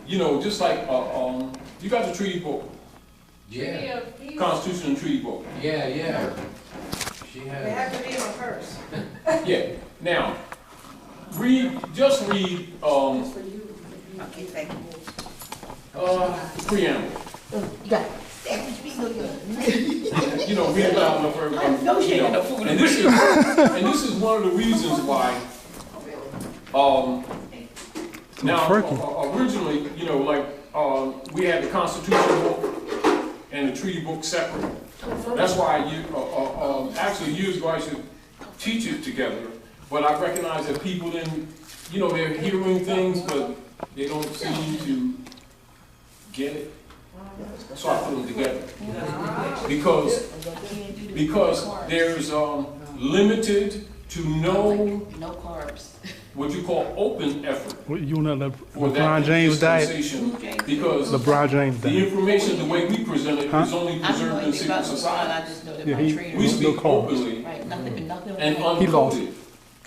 you know, just like, you got the treaty book. Yeah. Constitution and treaty book. Yeah, yeah. She They has. have to be on first. Yeah. Now, just read, Okay, thank you. preamble. You got it. You know, read it loud enough for everybody. No you shaking know. the food. And this is one of the reasons why, now, originally, you know, like, we had the Constitution book and the treaty book separate. That's why actually years ago I should teach it together, but I recognize that people didn't, you know, they're hearing things, but they don't seem to get it. So I put them together. Because there's limited to no carbs. what you call open effort You know that for LeBron that James diet? dispensation, because LeBron James the diet. information, the way we present it, is only preserved in secret society. I just know that Yeah, my trainer. We no speak carbs. openly Right, nothing and He lost uncoded.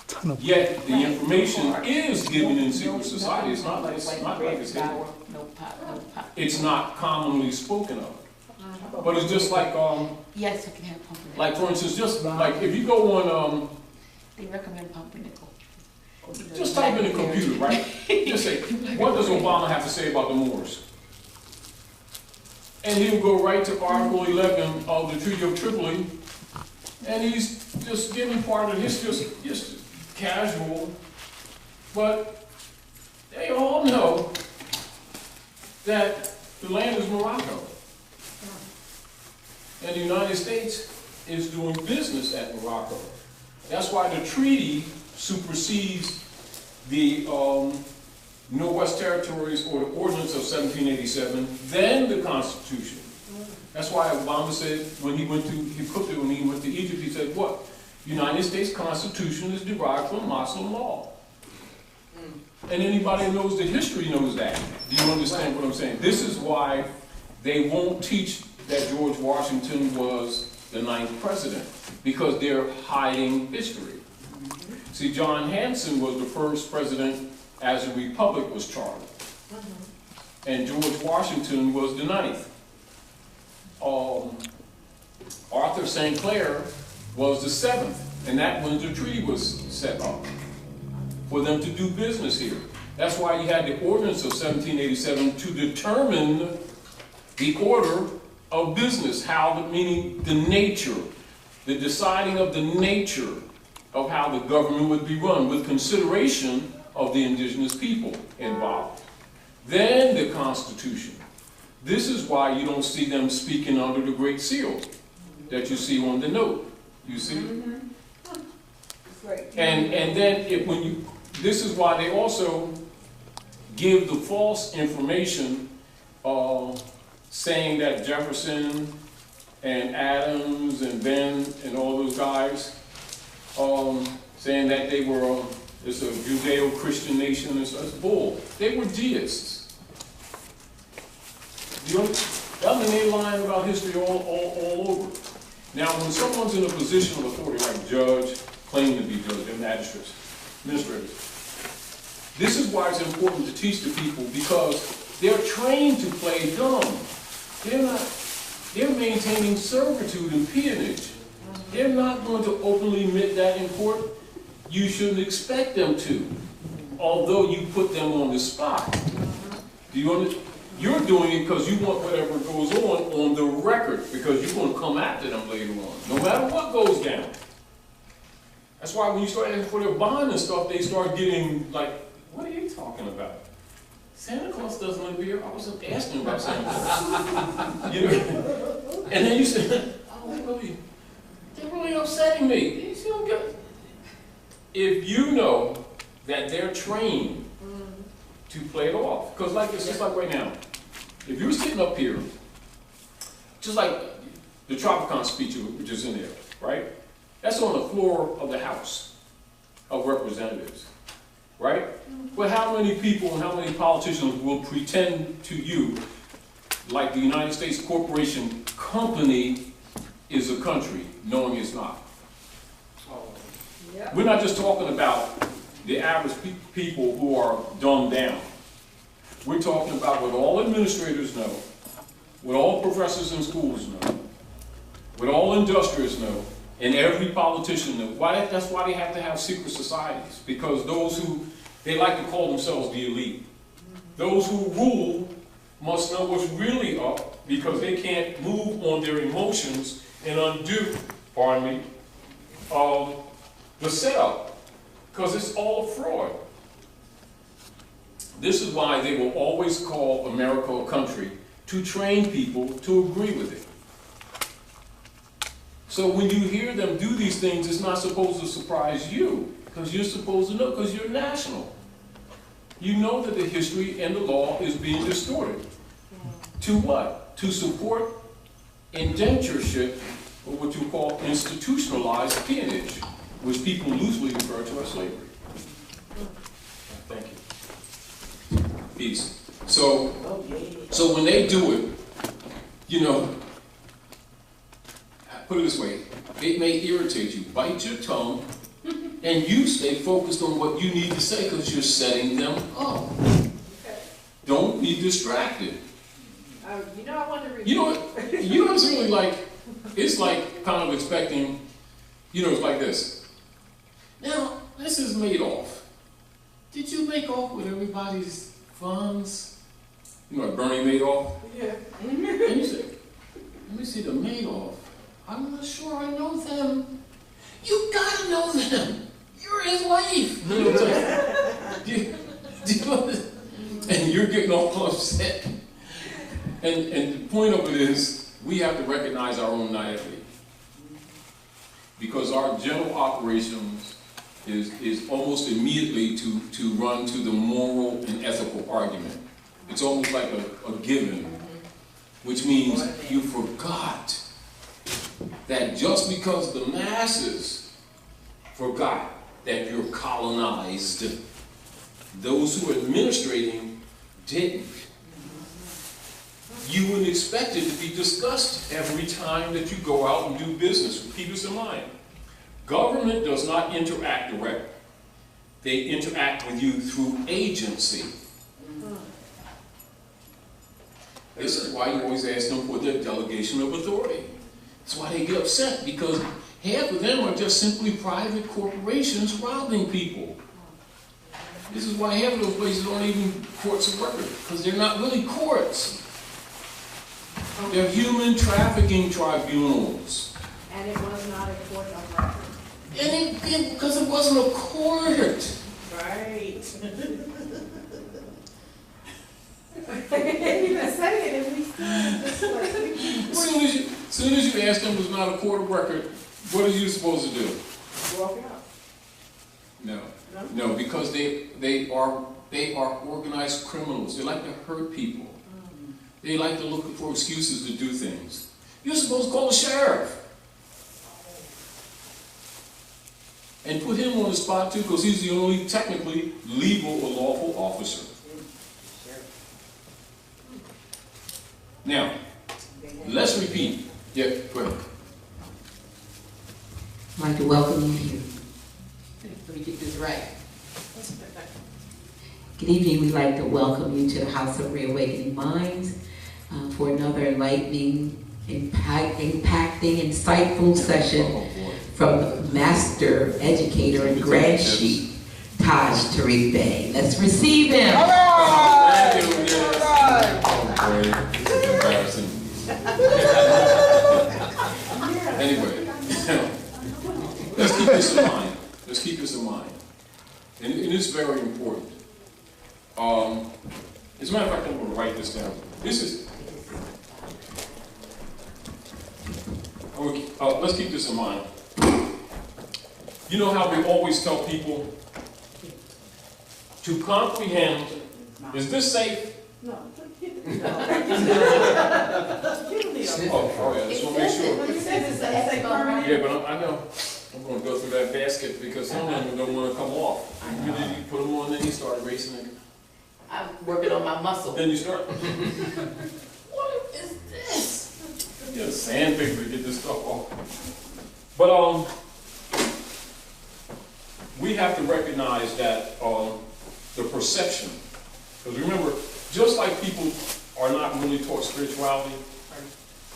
ton of Yet the information is given in secret society. It's not like it's hidden. No pop. It's not commonly spoken of. But it's just like Yes, I can have pumpernickel. like for instance, just like if you go on They recommend pumpernickel. just type in the computer, right? Just say, what does Obama have to say about the Moors? And he'll go right to Article 11 of the Treaty of Tripoli, and he's just giving part of his just casual, but they all know that the land is Morocco. And the United States is doing business at Morocco. That's why the treaty supersedes the Northwest Territories or the Ordinance of 1787, then the Constitution. That's why Obama said when he went to Egypt, he said, what? United States Constitution is derived from Muslim law. And anybody who knows the history knows that. Do you understand what I'm saying? This is why they won't teach that George Washington was the 9th president, because they're hiding history. See, John Hanson was the first president as a republic was chartered. And George Washington was the 9th. Arthur St. Clair was the 7th, and that when the treaty was set up for them to do business here. That's why you had the Ordinance of 1787 to determine the order of business, meaning the nature, the deciding of the nature of how the government would be run with consideration of the indigenous people involved. Then the Constitution. This is why you don't see them speaking under the Great Seal that you see on the note. You see? And then this is why they also give the false information saying that Jefferson and Adams and Ben and all those guys saying that they were it's a Judeo-Christian nation. It's bull. They were deists. They're lying about history all over. Now, when someone's in a position of authority, like judge, claim to be judge, and magistrates, administrators, this is why it's important to teach the people, because they're trained to play dumb. They're maintaining servitude and peonage. They're not going to openly admit that in court. You shouldn't expect them to, although you put them on the spot. Do you understand? You're doing it because you want whatever goes on the record, because you're going to come after them later on, no matter what goes down. That's why when you start asking for their bond and stuff, they start getting like, what are you talking about? Santa Claus doesn't live here. I wasn't asking about Santa Claus. You know? And then you say, oh, they're really upsetting me. You see what I'm getting? If you know that they're trained to play it off, because like it's just like right now, if you're sitting up here, just like the Tropicon speech which is in there, right? That's on the floor of the House of Representatives, right? But how many people and how many politicians will pretend to you like the United States Corporation Company is a country, knowing it's not? We're not just talking about the average people who are dumbed down. We're talking about what all administrators know, what all professors in schools know, what all industrialists know, and every politician knows. That's why they have to have secret societies, because those who, they like to call themselves the elite. Those who rule must know what's really up, because they can't move on their emotions and undo, pardon me, the setup, because it's all a fraud. This is why they will always call America a country, to train people to agree with it. So when you hear them do these things, it's not supposed to surprise you, because you're supposed to know, because you're national. You know that the history and the law is being distorted. To what? To support indentureship, or what you call institutionalized peonage, which people loosely refer to as slavery. Thank you. Peace. So when they do it, you know, put it this way, it may irritate you. Bite your tongue, and you stay focused on what you need to say, because you're setting them up. Don't be distracted. You know, I want to read. You know what's really like? It's like kind of expecting, you know, it's like this. Now, this is Madoff. Did you make off with everybody's funds? You know, like Bernie Madoff? Yeah. And you say, let me see the Madoff. I'm not sure I know them. You gotta know them. You're his wife. You know what I'm saying? And you're getting all upset. And the point of it is, we have to recognize our own naivety. Because our general operations is almost immediately to run to the moral and ethical argument. It's almost like a given, which means you forgot that just because the masses forgot that you're colonized, those who are administrating didn't. You wouldn't expect it to be discussed every time that you go out and do business. Keep this in mind. Government does not interact directly. They interact with you through agency. This is why you always ask them for their delegation of authority. That's why they get upset, because half of them are just simply private corporations robbing people. This is why half of those places aren't even courts of record, because they're not really courts. They're human trafficking tribunals. And it was not a court of record. And because it wasn't a court. Right. I can't even say it, and we still just like, As soon as you ask them it's not a court of record, what are you supposed to do? walk out. No, because they are organized criminals. They like to hurt people. They like to look for excuses to do things. You're supposed to call the sheriff and put him on the spot too, because he's the only technically legal or lawful officer. Now, let's repeat. Yeah, go ahead. I'd like to welcome you here. Let me get this right. Good evening. We'd like to welcome you to the House of Reawakening Minds for another enlightening, impacting, insightful session from the Master Educator and Grand Chief, Taj Tarik Bey. Let's receive him. Anyway, let's keep this in mind. Let's keep this in mind. And it is very important. As a matter of fact, I'm going to write this down. Let's keep this in mind. You know how we always tell people to comprehend, is this safe? No. Oh, yeah, I just want to make sure. When you said it's a permanent. Yeah, but I know I'm going to go through that basket because some of them don't want to come off. You put them on, then you start racing it. I'm working on my muscle. Then you start. What is this? You got a sandpaper to get this stuff off. But we have to recognize that the perception, because remember, just like people are not really taught spirituality,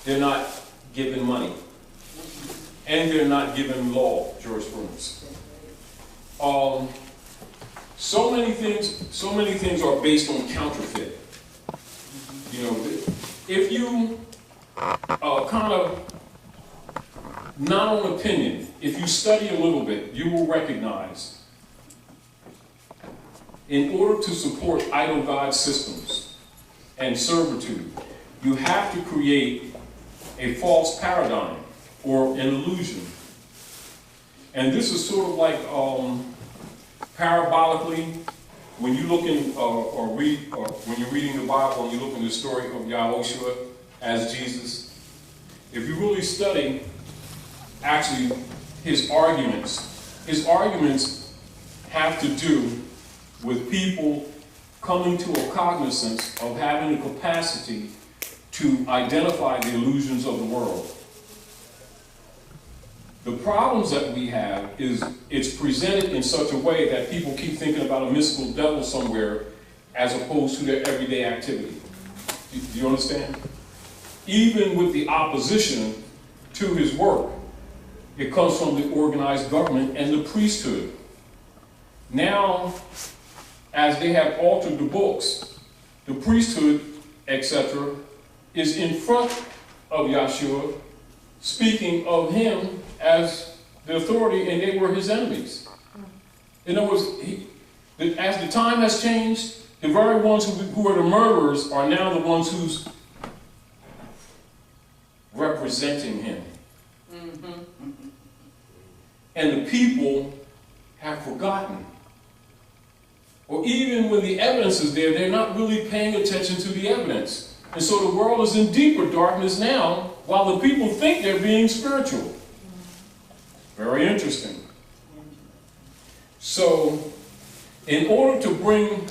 they're not given money. And they're not given law jurisprudence. So many things are based on counterfeit. You know, if you kind of, not on opinion, if you study a little bit, you will recognize, in order to support idol god systems and servitude, you have to create a false paradigm or an illusion. And this is sort of like parabolically, when you look in or when you're reading the Bible and you look in the story of Yahushua as Jesus, if you really study actually his arguments have to do with people coming to a cognizance of having the capacity to identify the illusions of the world. The problems that we have is it's presented in such a way that people keep thinking about a mystical devil somewhere as opposed to their everyday activity. Do you understand? Even with the opposition to his work, it comes from the organized government and the priesthood. Now, as they have altered the books, the priesthood, etc., is in front of Yahshua, speaking of him as the authority, and they were his enemies. In other words, as the time has changed, the very ones who are the murderers are now the ones who's representing him. And the people have forgotten. Or even when the evidence is there, they're not really paying attention to the evidence. And so the world is in deeper darkness now, while the people think they're being spiritual. Very interesting. So, in order to bring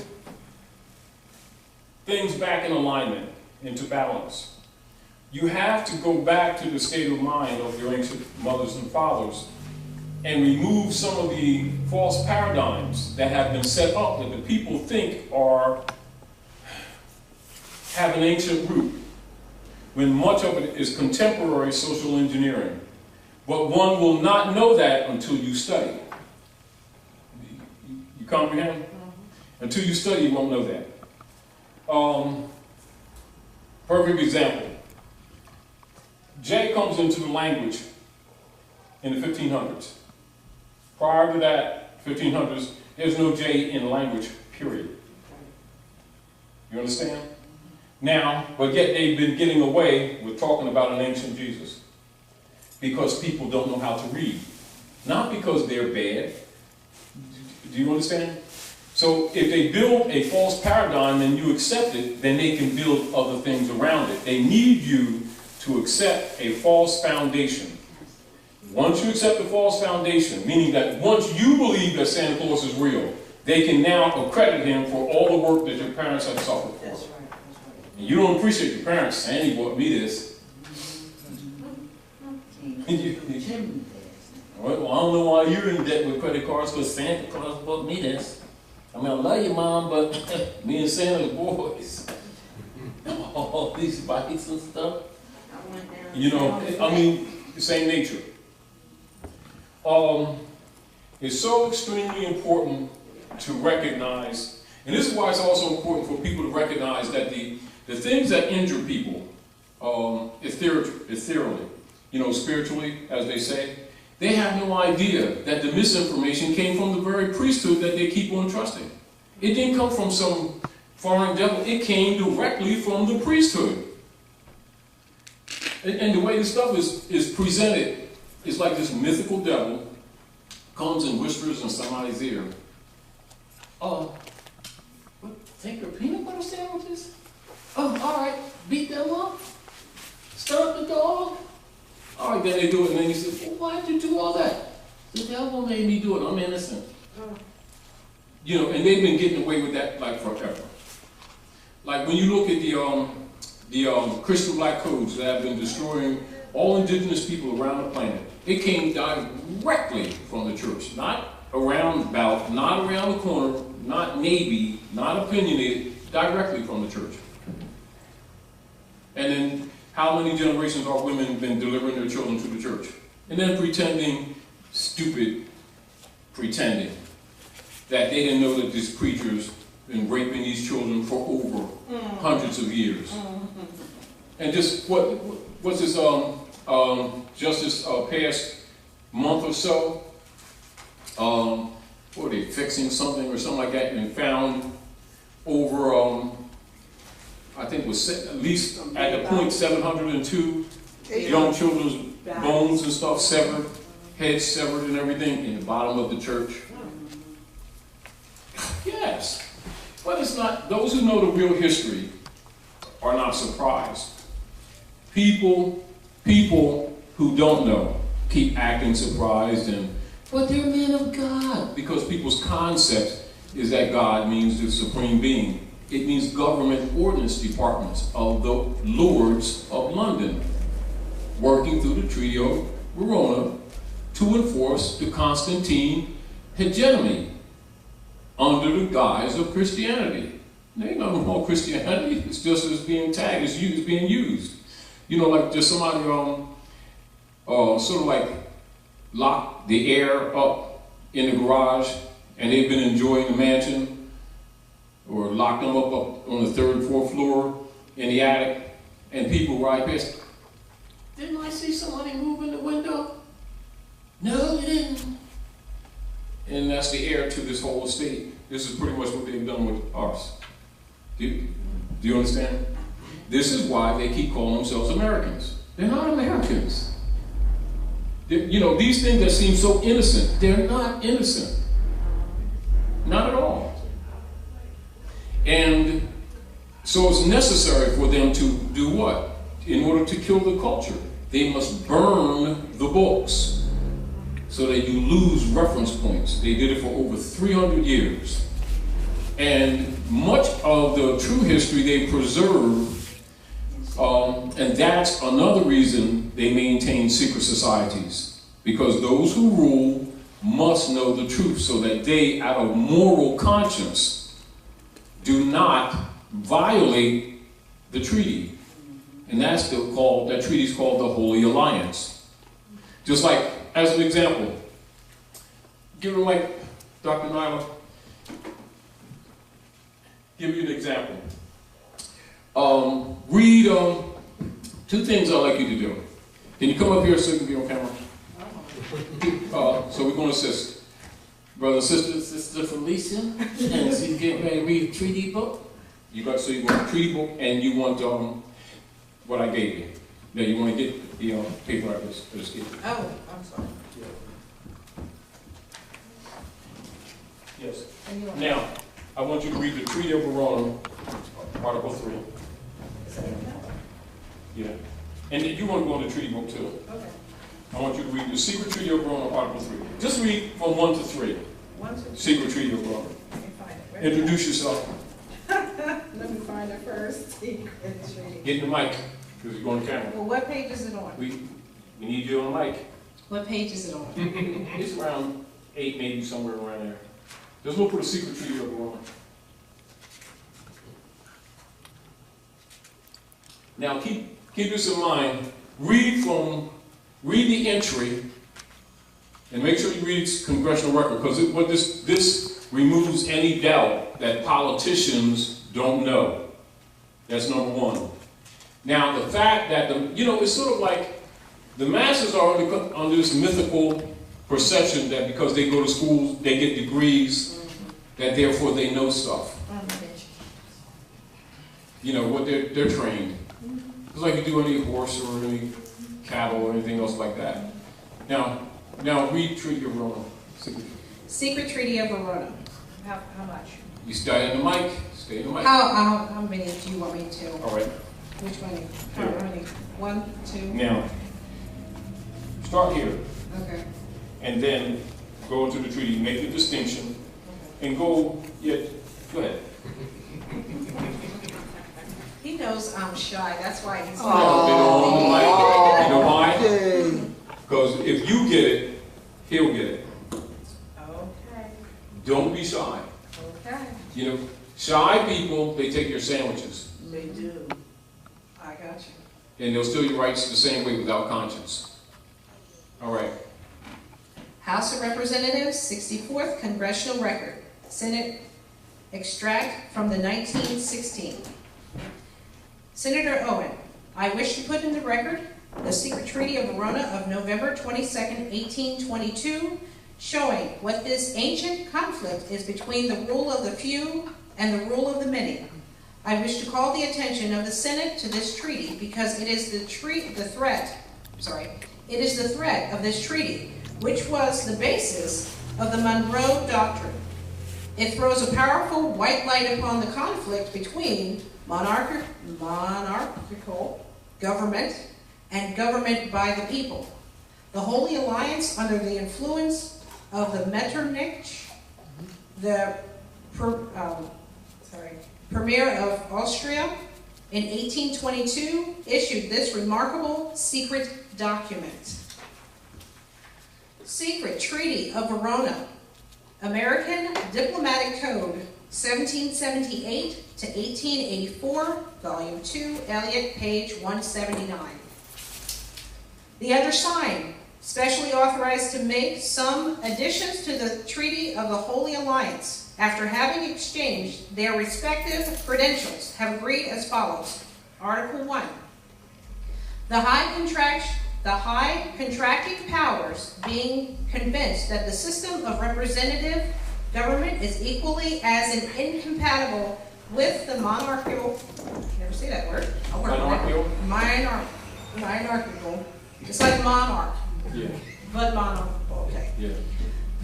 things back in alignment, into balance, you have to go back to the state of mind of your ancient mothers and fathers and remove some of the false paradigms that have been set up that the people think have an ancient root, when much of it is contemporary social engineering. But one will not know that until you study. You comprehend? Until you study, you won't know that. Perfect example. J comes into the language in the 1500s. Prior to that, 1500s, there's no J in language, period. You understand? Now, but yet they've been getting away with talking about an ancient Jesus because people don't know how to read. Not because they're bad. Do you understand? So if they build a false paradigm and you accept it, then they can build other things around it. They need you to accept a false foundation. Once you accept the false foundation, meaning that once you believe that Santa Claus is real, they can now accredit him for all the work that your parents have suffered for. That's right. And you don't appreciate your parents saying, he bought me this. Well, I don't know why you're in debt with credit cards, because Santa Claus bought me this. I mean, I love you, Mom, but me and Santa's boys. All these bikes and stuff. You know, I mean, the same nature. It's so extremely important to recognize, and this is why it's also important for people to recognize that the things that injure people, ethereally, you know, spiritually, as they say, they have no idea that the misinformation came from the very priesthood that they keep on trusting. It didn't come from some foreign devil. It came directly from the priesthood. And the way this stuff is presented, it's like this mythical devil comes and whispers in somebody's ear. What, think of peanut butter sandwiches? Oh, all right, beat them up, stir up the dog. All right, then they do it, and then you say, well, why did you do all that? The devil made me do it, I'm innocent. You know, and they've been getting away with that like forever. Like when you look at the crystal black codes that have been destroying all indigenous people around the planet, it came directly from the church, not around about, not around the corner, not maybe, not opinionated, directly from the church. And then how many generations are women been delivering their children to the church? And then pretending, stupid pretending, that they didn't know that these preachers been raping these children for over hundreds of years. And just what's this just this past month or so, what were they fixing something or something like that, and found over I think it was at least at the point 702 young children's bones and stuff severed, heads severed and everything in the bottom of the church. Yes, but it's not, those who know the real history are not surprised. People who don't know keep acting surprised, but they're men of God, because people's concept is that God means the supreme being. It means government ordinance departments of the Lords of London, working through the Treaty of Verona to enforce the Constantine hegemony under the guise of Christianity. There ain't nothing wrong with Christianity. It's just as being tagged, it's being used. You know, like just somebody sort of like lock the air up in the garage and they've been enjoying the mansion, or lock them up on the 3rd and 4th floor in the attic, and people ride past. Didn't I see somebody move in the window? No, you didn't. And that's the heir to this whole estate. This is pretty much what they've done with ours. Do you understand? This is why they keep calling themselves Americans. They're not Americans. You know, these things that seem so innocent, they're not innocent. Not at all. And so it's necessary for them to do what? In order to kill the culture, they must burn the books so that you lose reference points. They did it for over 300 years. And much of the true history they preserve, and that's another reason they maintain secret societies, because those who rule must know the truth so that they, out of moral conscience, do not violate the treaty. And that treaty is called the Holy Alliance. Just like, as an example, give it like Dr. Nyla, give you an example. Read two things I'd like you to do. Can you come up here so you can be on camera? So we're going to assist. Brother and Sister Felicia, and she's getting ready to read a treaty book. You want a treaty book, and you want what I gave you. Now you want to get the paper I just gave you. Oh, I'm sorry. Yes. Now, I want you to read the Treaty of Verona, Article 3. Yeah. And you want to go in the treaty book too. Okay. I want you to read the Secret Treaty of Verona, Article 3. Just read from 1 to 3. 1 to 3. Secret Treaty of Verona. Let me find it. Where Introduce yourself. Let me find it first. Secret treaty. Get in the mic, because you're going to camera. Well, what page is it on? We need you on the mic. What page is it on? It's around 8, maybe somewhere around there. Just look for the Secret Treaty of Verona. Now keep this in mind. Read the entry, and make sure you read congressional record, because this removes any doubt that politicians don't know. That's number one. Now the fact that it's sort of like the masses are under this mythical perception that because they go to schools, they get degrees, that therefore they know stuff. You know what they're trained. It's like you do any horse or any cattle or anything else like that. Now read Treaty of Verona. Secret Treaty of Verona. How much? You stay in the mic. Stay in the mic. How many do you want me to? All right. Which one? How many? 1, 2? Now, start here. Okay. And then go into the treaty, make the distinction, and go ahead. He knows I'm shy, that's why he's They don't want the mic. You know why? Because if you get it, he'll get it. Okay. Don't be shy. Okay. Shy people, they take your sandwiches, They do. I got you. and they'll steal your rights the same way without conscience. All right. House of Representatives, 64th Congressional Record, Senate extract from the 1916. Senator Owen, I wish to put in the record the secret treaty of Verona of November 22nd, 1822, showing what this ancient conflict is between the rule of the few and the rule of the many. I wish to call the attention of the Senate to this treaty because it is the threat of this treaty, which was the basis of the Monroe Doctrine. It throws a powerful white light upon the conflict between monarchical government and government by the people. The Holy Alliance, under the influence of the Metternich, the Premier of Austria, in 1822, issued this remarkable secret document. Secret Treaty of Verona, American Diplomatic Code, 1778 to 1884, Volume 2, Elliott, page 179. The undersigned, specially authorized to make some additions to the Treaty of the Holy Alliance, after having exchanged their respective credentials, have agreed as follows. Article 1. The high contracting powers, being convinced that the system of representative government is equally as incompatible with the monarchical, never say that word, I'll work on it. Monarchical, it's like monarch, Yeah. but monarchical, okay. Yeah.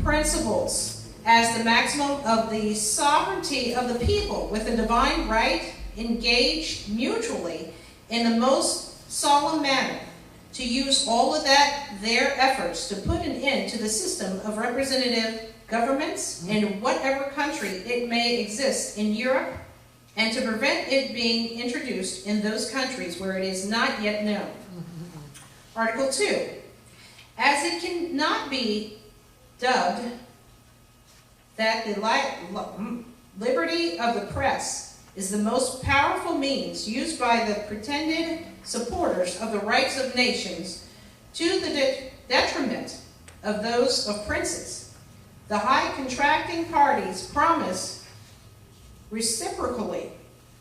Principles as the maximum of the sovereignty of the people, with a divine right, engaged mutually in the most solemn manner to use all of their efforts to put an end to the system of representative governments in whatever country it may exist in Europe, and to prevent it being introduced in those countries where it is not yet known. Article 2. As it cannot be dubbed that the liberty of the press is the most powerful means used by the pretended supporters of the rights of nations to the detriment of those of princes, the high contracting parties promise reciprocally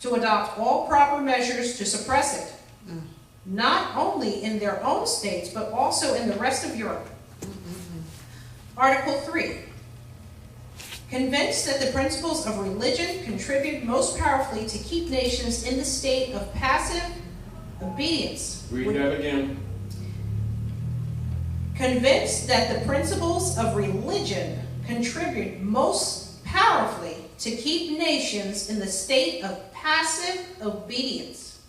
to adopt all proper measures to suppress it, not only in their own states, but also in the rest of Europe. Article 3. Convinced that the principles of religion contribute most powerfully to keep nations in the state of passive obedience. Read that again. Convinced that the principles of religion contribute most powerfully to keep nations in the state of passive obedience,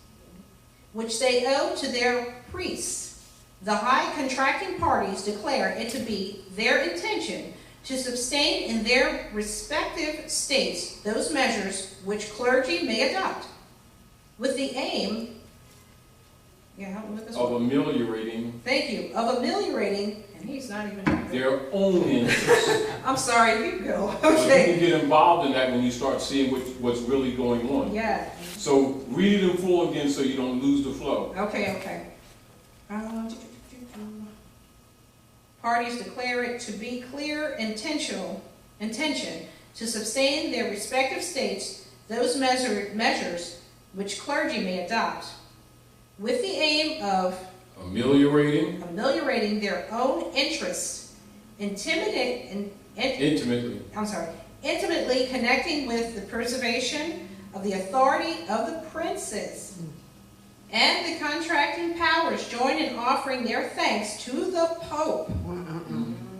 which they owe to their priests, the high contracting parties declare it to be their intention to sustain in their respective states those measures which clergy may adopt, with the aim, help me with this Of one. ameliorating Thank you, of ameliorating, and he's not even. their own interests. I'm sorry, you go. But you Okay. can get involved in that when you start seeing what's really going on. Yeah. So read it in full again so you don't lose the flow. Okay. Parties declare it to be clear intention to sustain their respective states those measures which clergy may adopt, with the aim of ameliorating their own interests, intimately connecting with the preservation of the authority of the princes. And the contracting powers join in offering their thanks to the Pope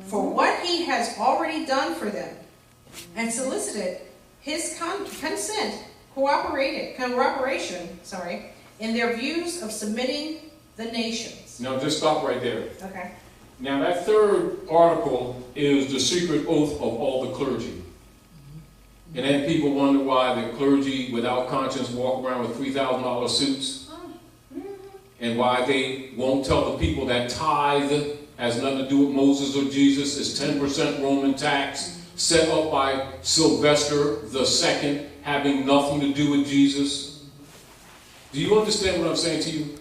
for what he has already done for them, and solicited his cooperation in their views of submitting the nations. Now just stop right there. Okay. Now that third article is the secret oath of all the clergy. And then people wonder why the clergy without conscience walk around with $3,000 suits. And why they won't tell the people that tithe has nothing to do with Moses or Jesus. It's 10% Roman tax set up by Sylvester II, having nothing to do with Jesus. Do you understand what I'm saying to you?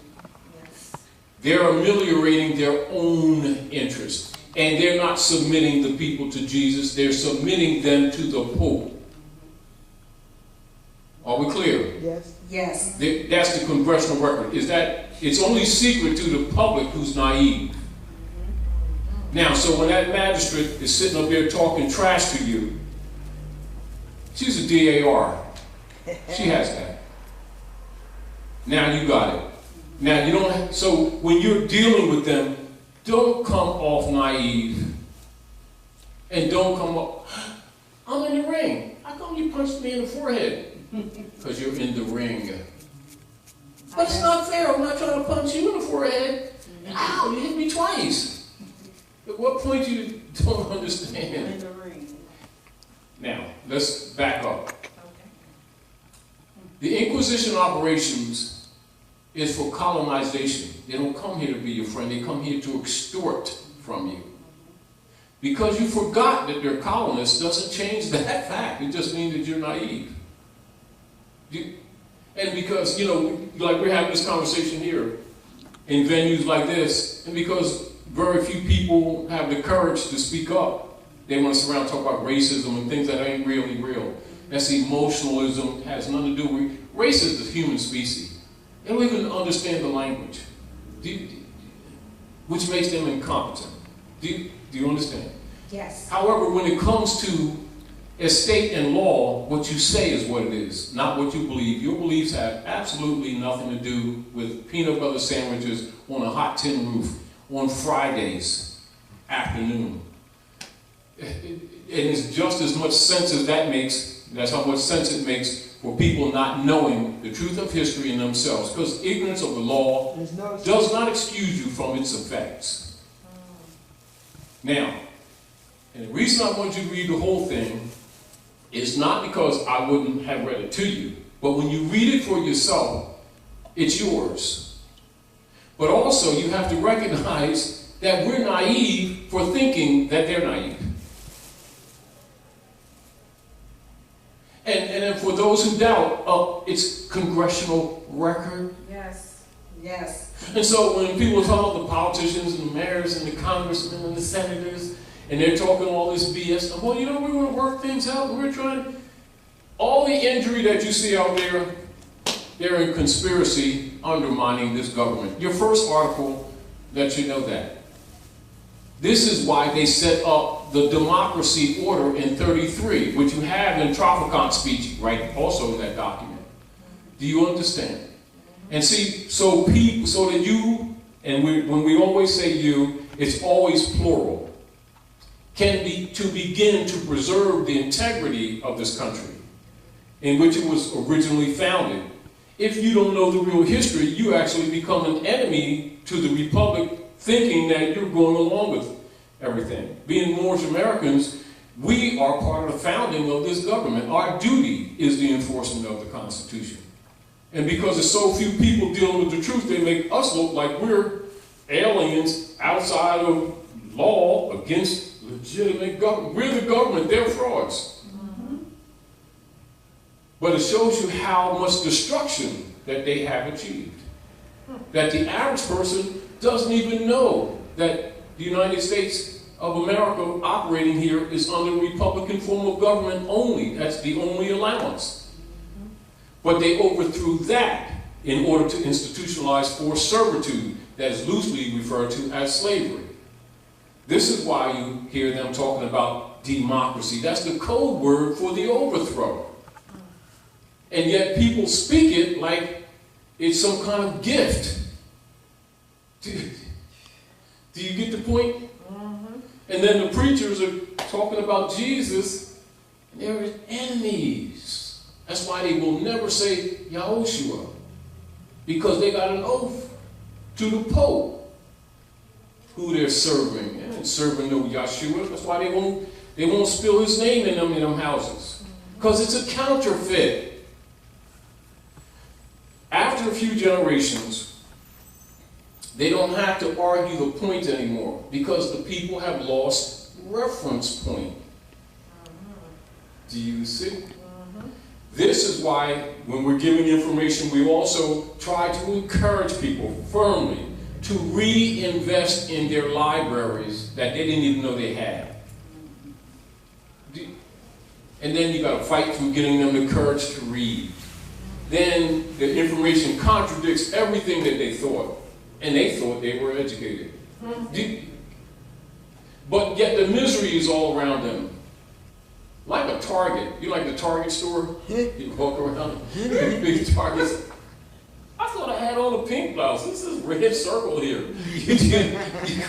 Yes. They're ameliorating their own interest. And they're not submitting the people to Jesus. They're submitting them to the Pope. Are we clear? Yes. Yes. That's the congressional record. Is that it's only secret to the public who's naive. Now, so when that magistrate is sitting up there talking trash to you, she's a DAR. She has that. Now you got it. Now you don't have, so when you're dealing with them, don't come off naive. And don't come up, I'm in the ring. How come you punched me in the forehead? Because you're in the ring. But it's not fair. I'm not trying to punch you in the forehead. Ow, you hit me twice. At what point you don't understand? In the ring. Now, let's back up. Okay. The Inquisition operations is for colonization. They don't come here to be your friend. They come here to extort from you. Because you forgot that they're colonists doesn't change that fact. It just means that you're naive. And because, like we're having this conversation here in venues like this, and because very few people have the courage to speak up, they want to sit around and talk about racism and things that ain't really real. That's emotionalism, has nothing to do with race is the human species. They don't even understand the language, which makes them incompetent. Do you understand? Yes. However, when it comes to estate and law, what you say is what it is, not what you believe. Your beliefs have absolutely nothing to do with peanut butter sandwiches on a hot tin roof on Fridays afternoon. And it's just as much sense as that makes, that's how much sense it makes for people not knowing the truth of history in themselves. Because ignorance of the law does not excuse you from its effects. Now, and the reason I want you to read the whole thing is not because I wouldn't have read it to you, but when you read it for yourself, it's yours. But also, you have to recognize that we're naive for thinking that they're naive. And then for those who doubt, it's congressional record. Yes. Yes. And so when people talk about the politicians and the mayors and the congressmen and the senators, and they're talking all this BS, well, we're going to work things out. We're trying. All the injury that you see out there, they're in conspiracy undermining this government. Your first article lets you know that. This is why they set up the democracy order in 33, which you have in Traficant's speech, right? Also in that document. Do you understand? And see, so that you, and when we always say you, it's always plural, can be to begin to preserve the integrity of this country in which it was originally founded. If you don't know the real history, you actually become an enemy to the Republic, thinking that you're going along with everything. Being Moorish Americans, we are part of the founding of this government. Our duty is the enforcement of the Constitution. And because there's so few people dealing with the truth, they make us look like we're aliens outside of law against legitimate government. We're the government, they're frauds. Mm-hmm. But it shows you how much destruction that they have achieved. That the average person doesn't even know that the United States of America operating here is under a Republican form of government only. That's the only allowance. Mm-hmm. But they overthrew that in order to institutionalize forced servitude that is loosely referred to as slavery. This is why you hear them talking about democracy. That's the code word for the overthrow. And yet people speak it like it's some kind of gift. Do you get the point? Mm-hmm. And then the preachers are talking about Jesus, and they're his enemies. That's why they will never say Yahushua, because they got an oath to the Pope who they're serving. They ain't serving no Yahshua. That's why they won't spill his name in them houses. Because it's a counterfeit. After a few generations, they don't have to argue the point anymore because the people have lost reference point. Do you see? This is why when we're giving information, we also try to encourage people firmly to reinvest in their libraries that they didn't even know they had. And then you got to fight through getting them the courage to read. Then the information contradicts everything that they thought, and they thought they were educated. But yet the misery is all around them. Like a Target. You like the Target store? You walk around, big Targets. I thought I had on a pink blouse. This is red circle here. You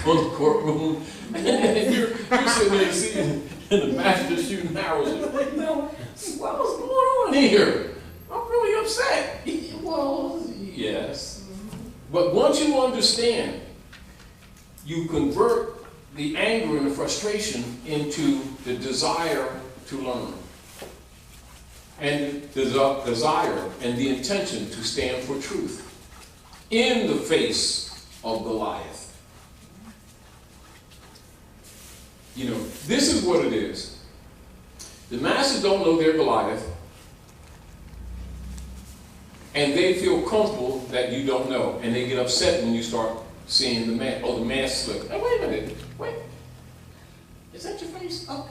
go in the courtroom, and you're sitting there seeing the master shooting arrows. What's going on here? I'm really upset. Well, yes. But once you understand, you convert the anger and the frustration into the desire to learn. And the desire and the intention to stand for truth in the face of Goliath. You know, this is what it is. The masses don't know they're Goliath, and they feel comfortable that you don't know, and they get upset when you start seeing the mask. Oh, the mask slip. Hey, wait a minute. Wait. Is that your face? Oh,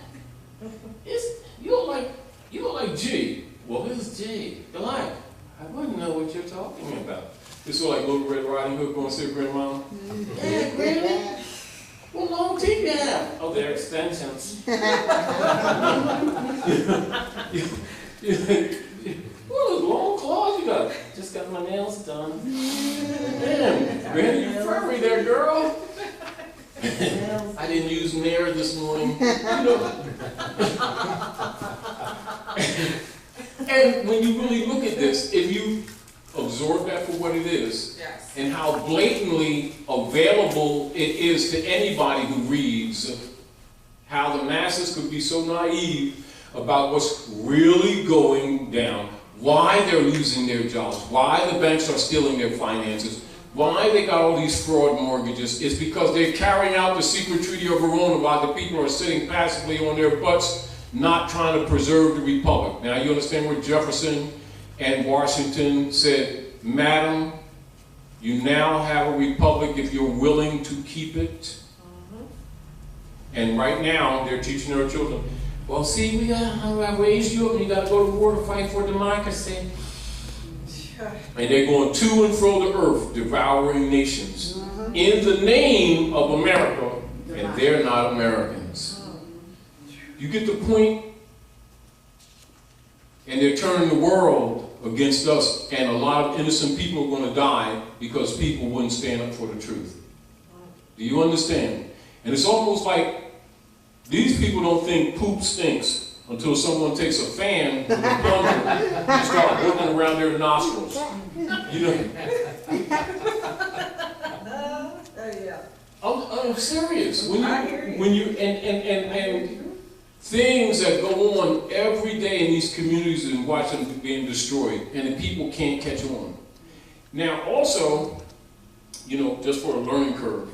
you look like G. Well, who's G? Goliath. I wouldn't know what you're talking about. It's sort of like Little Red Riding Hood going to see grandma. Yeah, Granny. What long teeth you have? Oh, they're extensions. What those long claws you got? Just got my nails done. Damn, Granny, you furry there, girl. I didn't use Nair this morning. You know. And when you really look at this, if you absorb that for what it is, Yes. and how blatantly available it is to anybody who reads, how the masses could be so naive about what's really going down, why they're losing their jobs, why the banks are stealing their finances, why they got all these fraud mortgages. It's because they're carrying out the secret treaty of Verona while the people are sitting passively on their butts, not trying to preserve the republic. Now you understand where Jefferson and Washington said, Madam, you now have a republic if you're willing to keep it. And right now they're teaching their children, well, see, I raised you up and you got to go to war to fight for democracy. And they're going to and fro the earth, devouring nations in the name of America, and they're not Americans. You get the point? And they're turning the world against us, and a lot of innocent people are going to die because people wouldn't stand up for the truth. Do you understand? And it's almost like these people don't think poop stinks until someone takes a fan with a plumber and start working around their nostrils. You know? Yeah. I'm serious. When you and things that go on every day in these communities and watch them being destroyed, and the people can't catch on. Now, also, you know, just for a learning curve,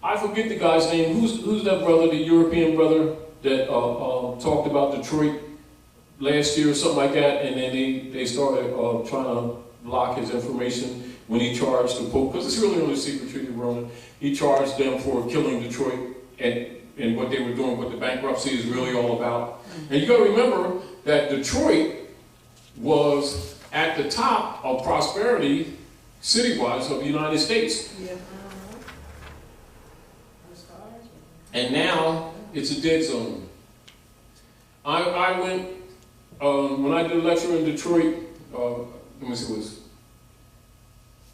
I forget the guy's name. Who's that brother, the European brother that talked about Detroit last year or something like that, and then they started trying to block his information when he charged the Pope, because it's really only a secret treaty of Rome. He charged them for killing Detroit and what they were doing, what the bankruptcy is really all about. And you got to remember that Detroit was at the top of prosperity, city-wise, of the United States. Yeah. And now it's a dead zone. I went, when I did a lecture in Detroit, let me see,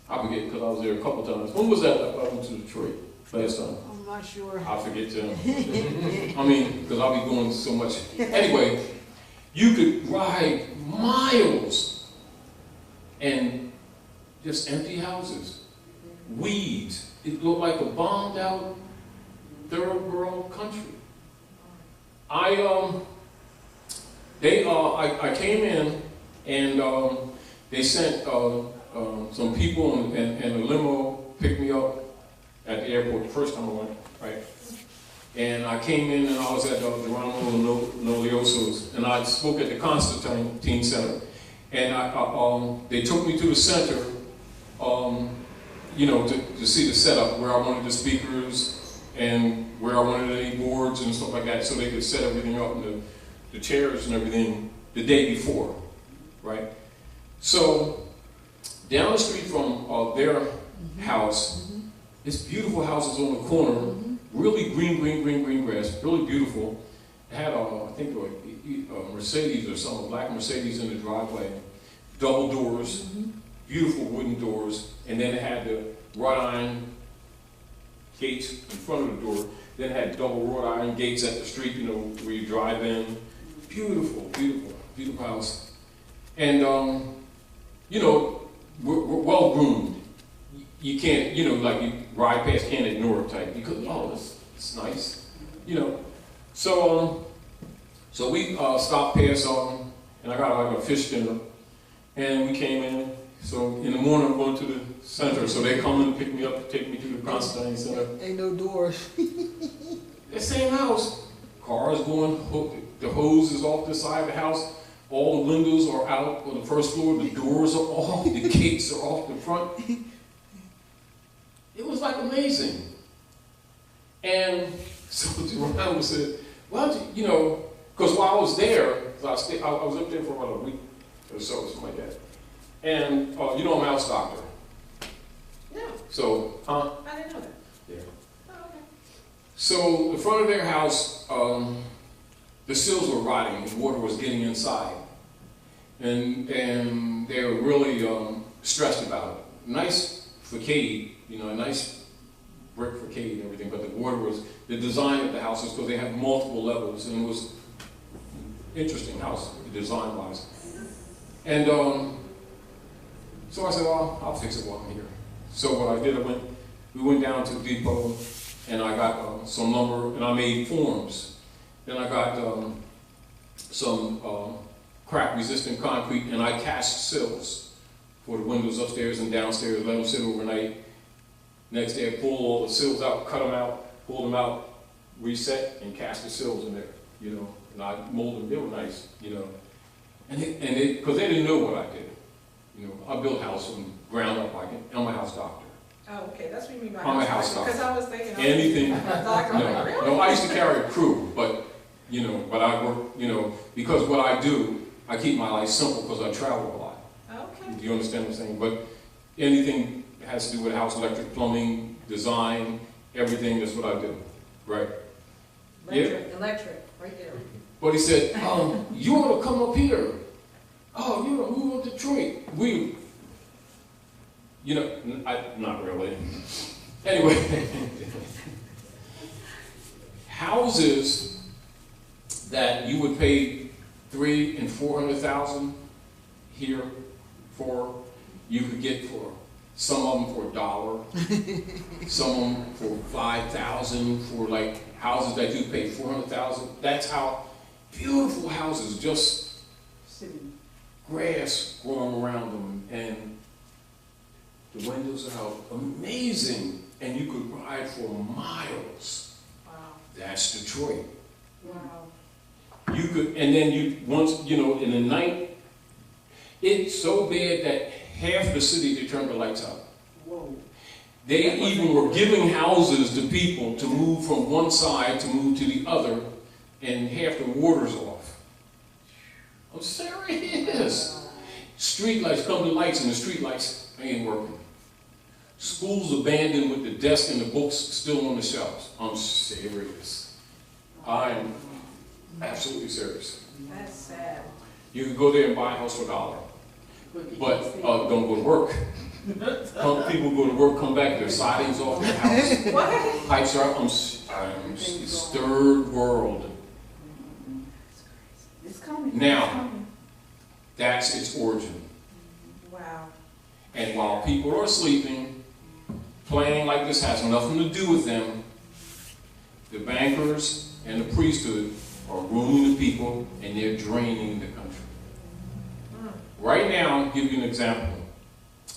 I forget because I was there a couple times. When was that I went to Detroit last time? I'm not sure. I forget too. I mean, because I'll be going so much. Anyway, you could ride miles and just empty houses, weeds. It looked like a bombed out third world country. I came in and they sent some people and a limo picked me up at the airport the first time I went, right? And I came in and I was at Geronimo Nolioso's, and I spoke at the Constantine Center. And they took me to the center, you know, to see the setup, where I wanted the speakers and where I wanted any boards and stuff like that, so they could set everything up, and the chairs and everything the day before, right? So down the street from their house, it's beautiful houses on the corner, really green grass, really beautiful. It had I think a Mercedes or something, a black Mercedes in the driveway, double doors, beautiful wooden doors, and then it had the wrought iron gates in front of the door. Then it had double wrought iron gates at the street, you know, where you drive in. Beautiful, beautiful, beautiful house. And, you know, we're well groomed. You can't, you know, like you ride past, can't ignore it type. You go, oh, it's nice, you know. So, so we stopped past, and I got like a fish dinner, and we came in. So in the morning, I'm going to the center. So they come and pick me up, take me to the Constantine Center. Ain't no doors. The same house. Cars going, the hose is off the side of the house. All the windows are out on the first floor. The doors are off. The gates are off the front. It was like amazing. And so Geronimo said, well, you know, because while I was there, I was up there for about a week or so, something like that. And, you know, I'm a house doctor. No, So, I didn't know that. Yeah. Oh, okay. So, the front of their house, the sills were rotting, the water was getting inside. And they were really stressed about it. Nice facade, you know, a nice brick facade and everything, but the water was, the design of the house was because they had multiple levels, and it was an interesting house, design-wise. And so I said, well, I'll fix it while I'm here. So what I did, we went down to the depot, and I got some lumber, and I made forms. Then I got some crack-resistant concrete, and I cast sills for the windows upstairs and downstairs, let them sit overnight. Next day, I pull all the sills out, cut them out, pull them out, reset, and cast the sills in there, you know. And I molded them, they were nice, you know. And because they didn't know what I did. You know, I built house from ground up. I'm a house doctor. Oh, okay, that's what you mean by I'm a house doctor. Because I was thinking. Anything. Doctor, really? No, I used to carry a crew, but you know, I work, you know, because what I do, I keep my life simple because I travel a lot. Okay. Do you understand what I'm saying? But anything that has to do with house, electric, plumbing, design, everything, that's what I do, right? Electric, right there. But he said, you ought to come up here. Oh, you ought to move up to Detroit. You know, not really. Anyway, houses that you would pay $300,000 and $400,000 here for, you could get for some of them for $1, some of them for $5,000, for like houses that you pay $400,000. That's how beautiful houses, just grass growing around them, and the windows are out, amazing, and you could ride for miles. Wow. That's Detroit. Wow. You could, and then you once, you know, in the night, it's so bad that half the city they turned the lights out. Whoa. They even were giving houses to people to move from one side to move to the other, and half the water's off. I'm serious. Street lights, come to lights, and the street lights ain't working. Schools abandoned with the desk and the books still on the shelves. I'm serious. I'm absolutely serious. That's sad. You could go there and buy a house for $1, but don't go to work. People go to work, come back, their siding's off their house. What? Pipes are up. It's third world. It's coming. Now, It's coming. that's its origin. Wow. And while people are sleeping, playing like this has nothing to do with them, the bankers and the priesthood are ruining the people, and they're draining the country. Right now, I'll give you an example.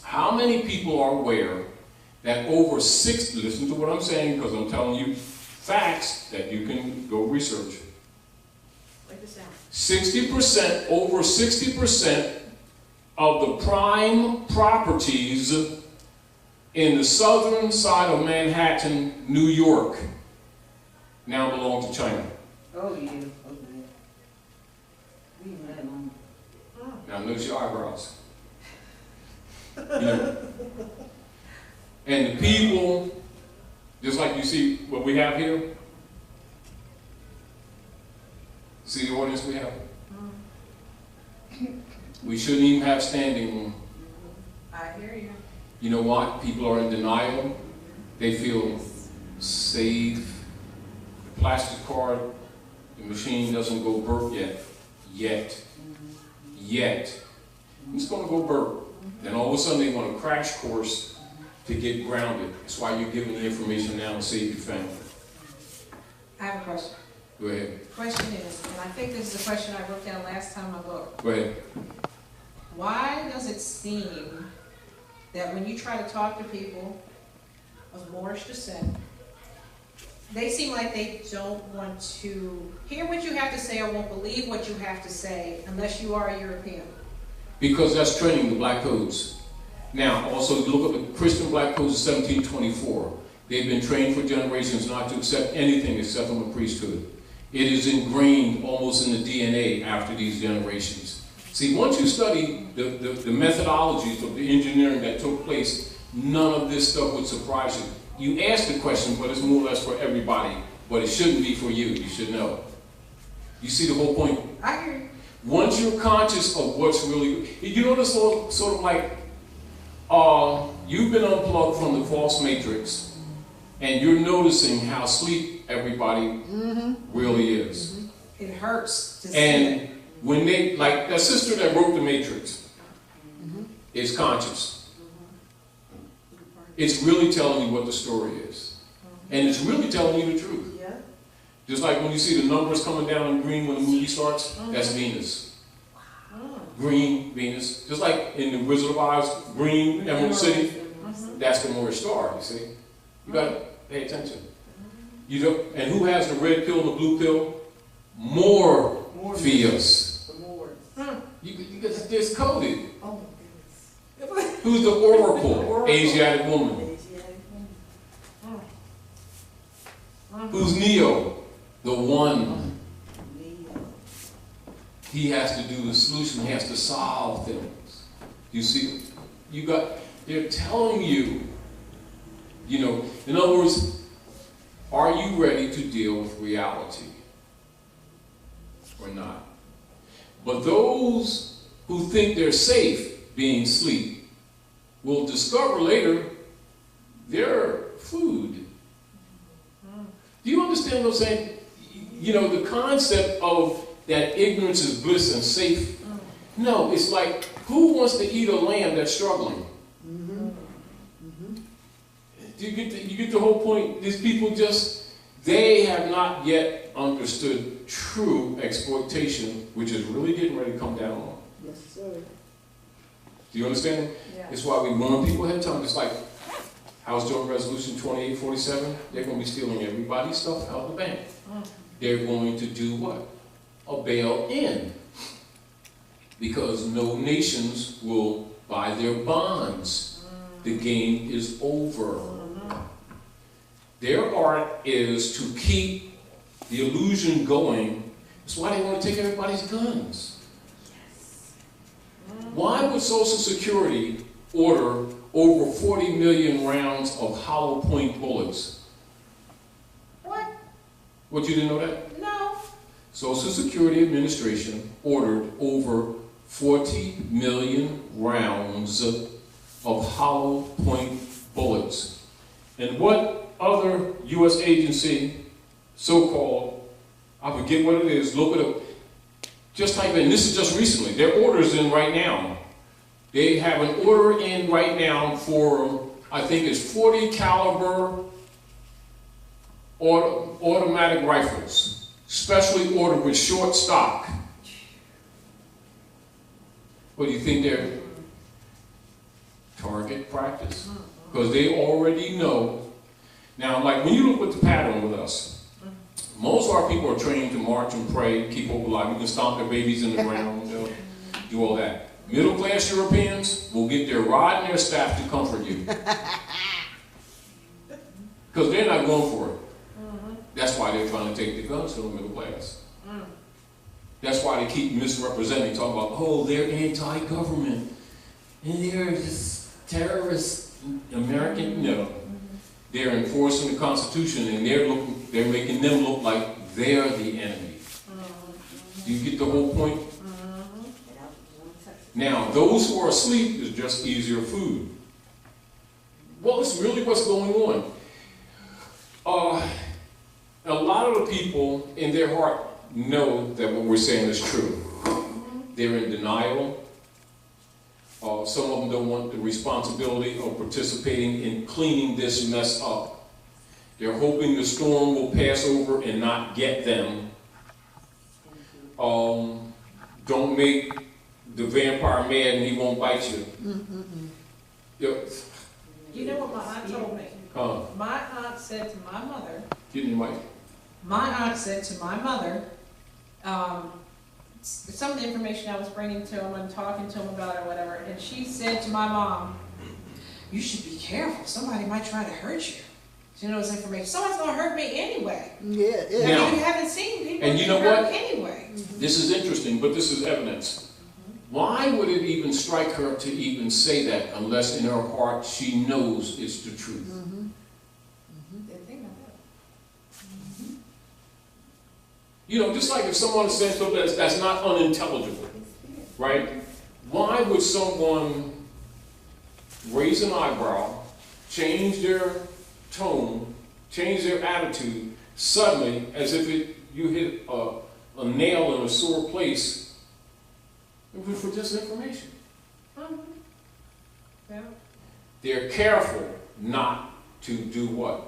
How many people are aware that over 60, listen to what I'm saying because I'm telling you facts that you can go research. Write this down. 60%, over 60% of the prime properties in the southern side of Manhattan, New York, now belong to China. Oh, yeah. Oh, yeah. Leave that alone. Now notice your eyebrows. You know? And the people, just like you see what we have here, see the audience we have? We shouldn't even have standing room. I hear you. You know what? People are in denial. They feel safe. The plastic card, the machine doesn't go burp yet. Yet. It's going to go burp. Then all of a sudden they want a crash course to get grounded. That's why you're giving the information now to save your family. I have a question. Go ahead. The question is, and I think this is a question I wrote down last time I looked. Go ahead. Why does it seem that when you try to talk to people of Moorish descent, they seem like they don't want to hear what you have to say or won't believe what you have to say unless you are a European? Because that's training the black codes. Now, also look at the Christian black codes of 1724. They've been trained for generations not to accept anything except from the priesthood. It is ingrained almost in the DNA after these generations. See, once you study the methodologies of the engineering that took place, none of this stuff would surprise you. You ask the question, but it's more or less for everybody. But it shouldn't be for you. You should know. You see the whole point? I hear you. Once you're conscious of what's really, you know, this sort of like, you've been unplugged from the false matrix, and you're noticing how asleep everybody really is. It hurts to see And it. when they, like that sister that wrote the Matrix, is conscious. It's really telling you what the story is. And it's really telling you the truth. Yeah. Just like when you see the numbers coming down in green when the movie starts, that's Venus. Green, Venus. Just like in the Wizard of Oz, green, Emerald City, that's the Moorish star, you see. You gotta pay attention. You don't, and who has the red pill and the blue pill? Morpheus. The Moors. You get this coded. Oh, my goodness. Who's the oracle? Oracle. Asiatic woman. Asiatic woman. Who's Neo? The one. Neo. He has to do the solution. He has to solve things. You see, they're telling you, you know, in other words, are you ready to deal with reality or not? But those who think they're safe being asleep will discover later they're food. Do you understand what I'm saying? You know, the concept of that ignorance is bliss and safe. No, it's like, who wants to eat a lamb that's struggling? Do you get the whole point? These people they have not yet understood true exploitation, which is really getting ready to come down on. Yes, sir. Do you understand? Yeah. It's why we warn people ahead of time. It's like House Joint Resolution 2847. They're going to be stealing everybody's stuff out of the bank. They're going to do what? A bail-in. Because no nations will buy their bonds. The game is over. Their art is to keep the illusion going. That's why they want to take everybody's guns. Why would Social Security order over 40 million rounds of hollow point bullets? What? What, you didn't know that? No. Social Security Administration ordered over 40 million rounds of hollow point bullets. And what other U.S. agency, so-called, I forget what it is, look it up, just type in, this is just recently, their order's in right now. They have an order in right now for, I think it's 40 caliber automatic rifles, specially ordered with short stock. What do you think they're target practice? Because they already know. Now, like when you look at the pattern with us, Most of our people are trained to march and pray, keep hope alive. You can stomp their babies in the ground, do all that. Middle class Europeans will get their rod and their staff to comfort you. Because they're not going for it. That's why they're trying to take the guns from the middle class. That's why they keep misrepresenting, talking about, oh, they're anti-government, and they're just terrorist American. No. They're enforcing the Constitution, and they're making them look like they're the enemy. Do you get the whole point? Now, those who are asleep is just easier food. Well, it's really what's going on. A lot of the people in their heart know that what we're saying is true. They're in denial. Some of them don't want the responsibility of participating in cleaning this mess up. They're hoping the storm will pass over and not get them. Don't make the vampire mad and he won't bite you. You know what my aunt told me? My aunt said to my mother, my aunt said to my mother, some of the information I was bringing to him and talking to him about or whatever, and she said to my mom, you should be careful, somebody might try to hurt you. She knows information. Someone's going to hurt me anyway. Yeah, yeah. Now, you haven't seen people and you know hurt what? Anyway. This is interesting, but this is evidence. Why would it even strike her to even say that unless in her heart she knows it's the truth? You know, just like if someone says something that's not unintelligible, right? Why would someone raise an eyebrow, change their tone, change their attitude suddenly as if you hit a nail in a sore place for just information? Yeah. They're careful not to do what?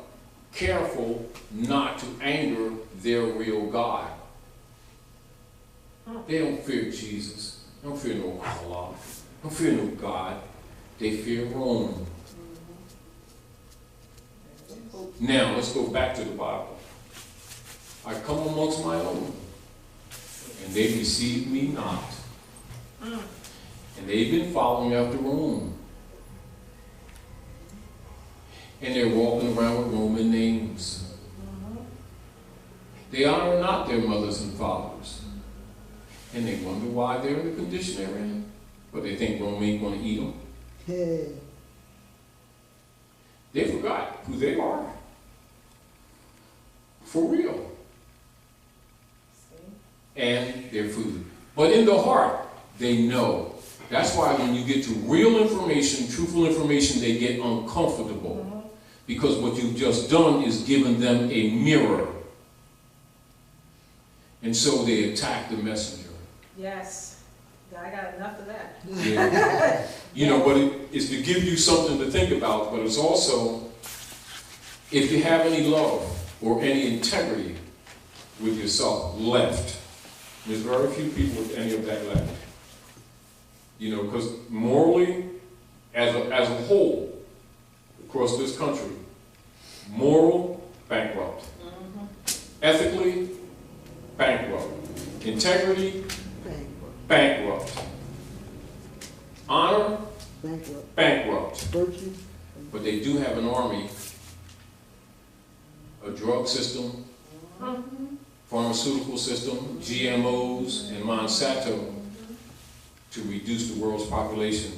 Careful not to anger their real God. They don't fear Jesus. They don't fear no Allah. They don't fear no God. They fear Rome. Now, let's go back to the Bible. I come amongst my own, and they receive me not. And they've been following after Rome. And they're walking around with Roman names. They honor not their mothers and fathers. And they wonder why they're in the condition they're in. But they think Rome ain't going to eat them. Yeah. They forgot who they are. For real. And their food. But in the heart, they know. That's why when you get to real information, truthful information, they get uncomfortable. Because what you've just done is given them a mirror. And so they attack the messenger. Yes. Yeah, I got enough of that. Yeah. You know, but it's to give you something to think about, but it's also, if you have any love or any integrity with yourself left, there's very few people with any of that left. You know, because morally, as a whole, across this country, moral, bankrupt. Ethically, bankrupt. Integrity, bankrupt. Honor, bankrupt. Virtue. But they do have an army, a drug system, pharmaceutical system, GMOs, and Monsanto to reduce the world's population.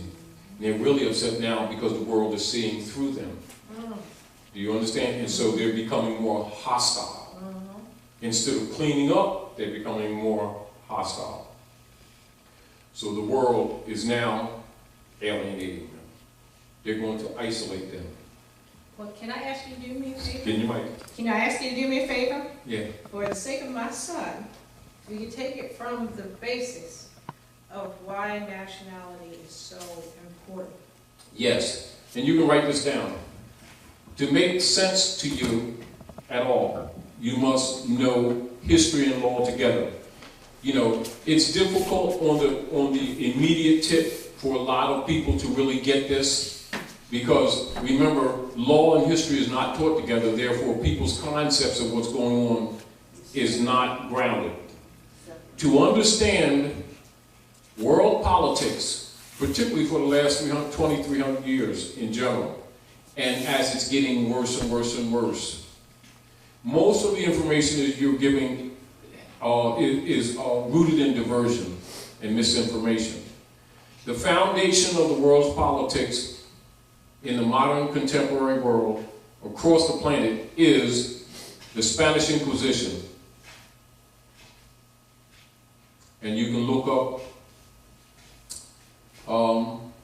And they're really upset now because the world is seeing through them. Do you understand? And so they're becoming more hostile. Instead of cleaning up, they're becoming more hostile. So the world is now alienating them. They're going to isolate them. Well, can I ask you to do me a favor? Can you, Mike? Can I ask you to do me a favor? Yeah. For the sake of my son, will you take it from the basics of why nationality is so important? Yes. And you can write this down. To make sense to you at all, you must know history and law together. You know, it's difficult on the immediate tip for a lot of people to really get this, because remember, law and history is not taught together, therefore people's concepts of what's going on is not grounded. To understand world politics, particularly for the last 2,300 years in general, and as it's getting worse and worse and worse, most of the information that you're giving is rooted in diversion and misinformation. The foundation of the world's politics in the modern contemporary world across the planet is the Spanish Inquisition. And you can look up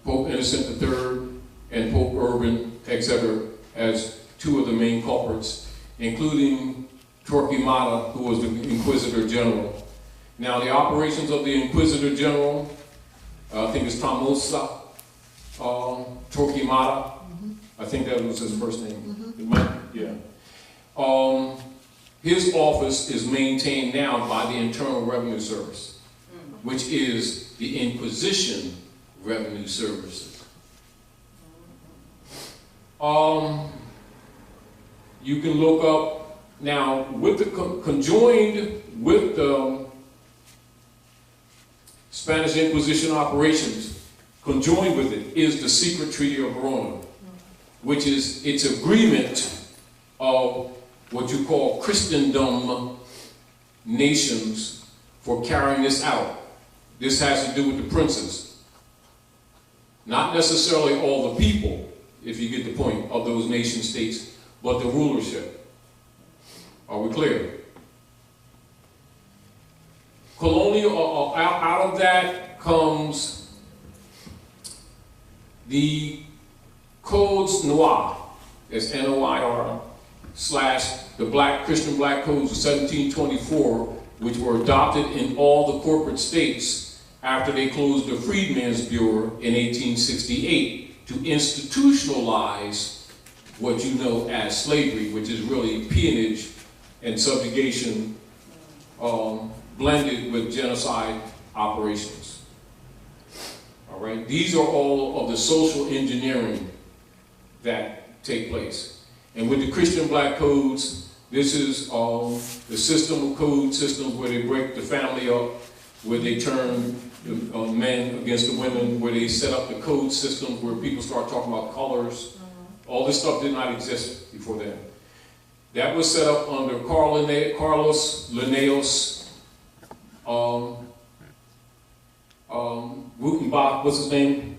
Pope Innocent III and Pope Urban, etc., as two of the main culprits, including Torquemada, who was the Inquisitor General. Now, the operations of the Inquisitor General, I think it's Tomosa Torquemada. I think that was his first name. Yeah. His office is maintained now by the Internal Revenue Service, which is the Inquisition Revenue Services. You can look up now with the conjoined with the Spanish Inquisition operations. Conjoined with it is the Secret Treaty of Verona, which is its agreement of what you call Christendom nations for carrying this out. This has to do with the princes. Not necessarily all the people, if you get the point, of those nation states, but the rulership. Are we clear? Colonial, out of that comes the Codes Noir, that's N-O-I-R, / the Christian Black Codes of 1724, which were adopted in all the corporate states after they closed the Freedmen's Bureau in 1868 to institutionalize what you know as slavery, which is really peonage and subjugation blended with genocide operations. All right, these are all of the social engineering that take place. And with the Christian Black Codes, this is the system of code systems where they break the family up, where they turn the men against the women, where they set up the code systems where people start talking about colors. All this stuff did not exist before then. That was set up under Carlos Linnaeus, Rutenbach, what's his name?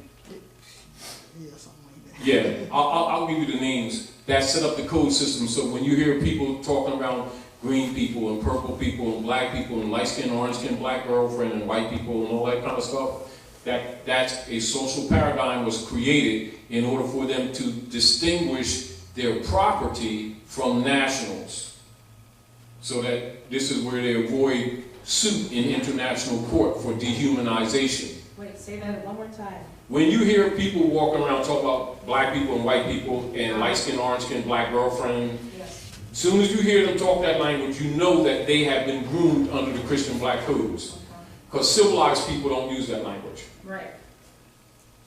Yeah, something like that. Yeah, I'll give you the names. That set up the code system, so when you hear people talking about green people and purple people and black people and light-skinned, orange-skinned black girlfriend and white people and all that kind of stuff, that's a social paradigm was created in order for them to distinguish their property from nationals. So that this is where they avoid suit in international court for dehumanization. Wait, say that one more time. When you hear people walking around talking about black people and white people and light-skinned, orange-skinned black girlfriend, Yes. as soon as you hear them talk that language, you know that they have been groomed under the Christian Black Codes. Because civilized people don't use that language. Right.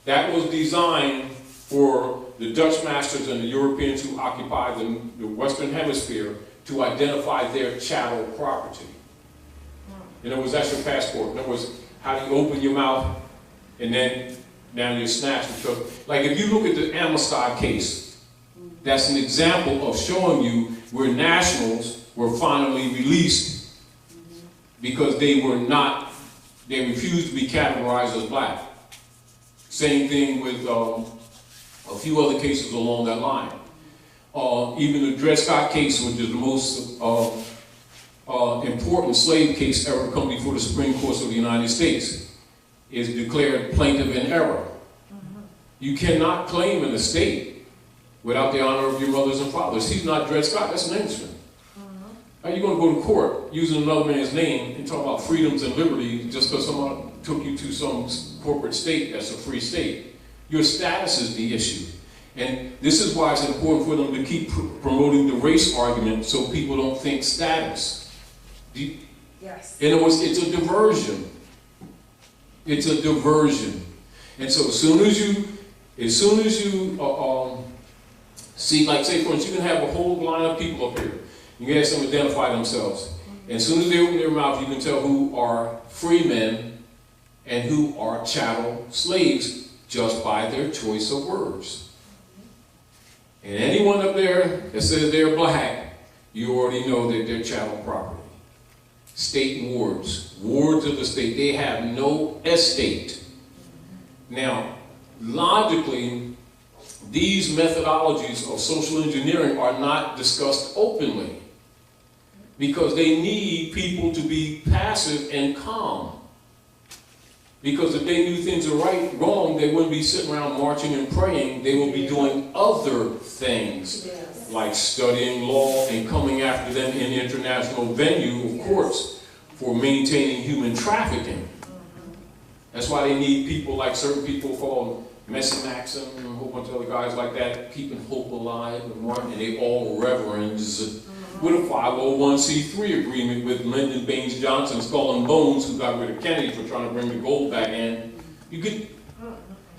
That was designed for the Dutch masters and the Europeans who occupied the Western Hemisphere to identify their chattel property. In other words, that's your passport. In other words, how do you open your mouth and then now you're snatched and took. Like if you look at the Amistad case, that's an example of showing you where nationals were finally released because they refused to be categorized as black. Same thing with a few other cases along that line. Even the Dred Scott case, which is the most important slave case ever come before the Supreme Court of the United States, is declared plaintiff in error. You cannot claim an estate without the honor of your mothers and fathers. He's not Dred Scott, that's an Englishman. How are you going to go to court using another man's name and talk about freedoms and liberty just because someone took you to some corporate state that's a free state? Your status is the issue. And this is why it's important for them to keep promoting the race argument so people don't think status. Yes. In other words, it's a diversion. It's a diversion. And so as soon as you see, like say for instance, you can have a whole line of people up here. You can have them identify themselves. And as soon as they open their mouth, you can tell who are free men and who are chattel slaves just by their choice of words. And anyone up there that says they're black, you already know that they're chattel property. State wards, wards of the state, they have no estate. Now, logically, these methodologies of social engineering are not discussed openly because they need people to be passive and calm. Because if they knew things are right, wrong, they wouldn't be sitting around marching and praying. They would be doing other things, like studying law and coming after them in international venue, of course, for maintaining human trafficking. That's why they need people like certain people called Messi Maxim and a whole bunch of other guys like that, keeping hope alive and Martin, and they all reverends with a 501c3 agreement with Lyndon Baines Johnson, Skull and Bones, who got rid of Kennedy for trying to bring the gold back in.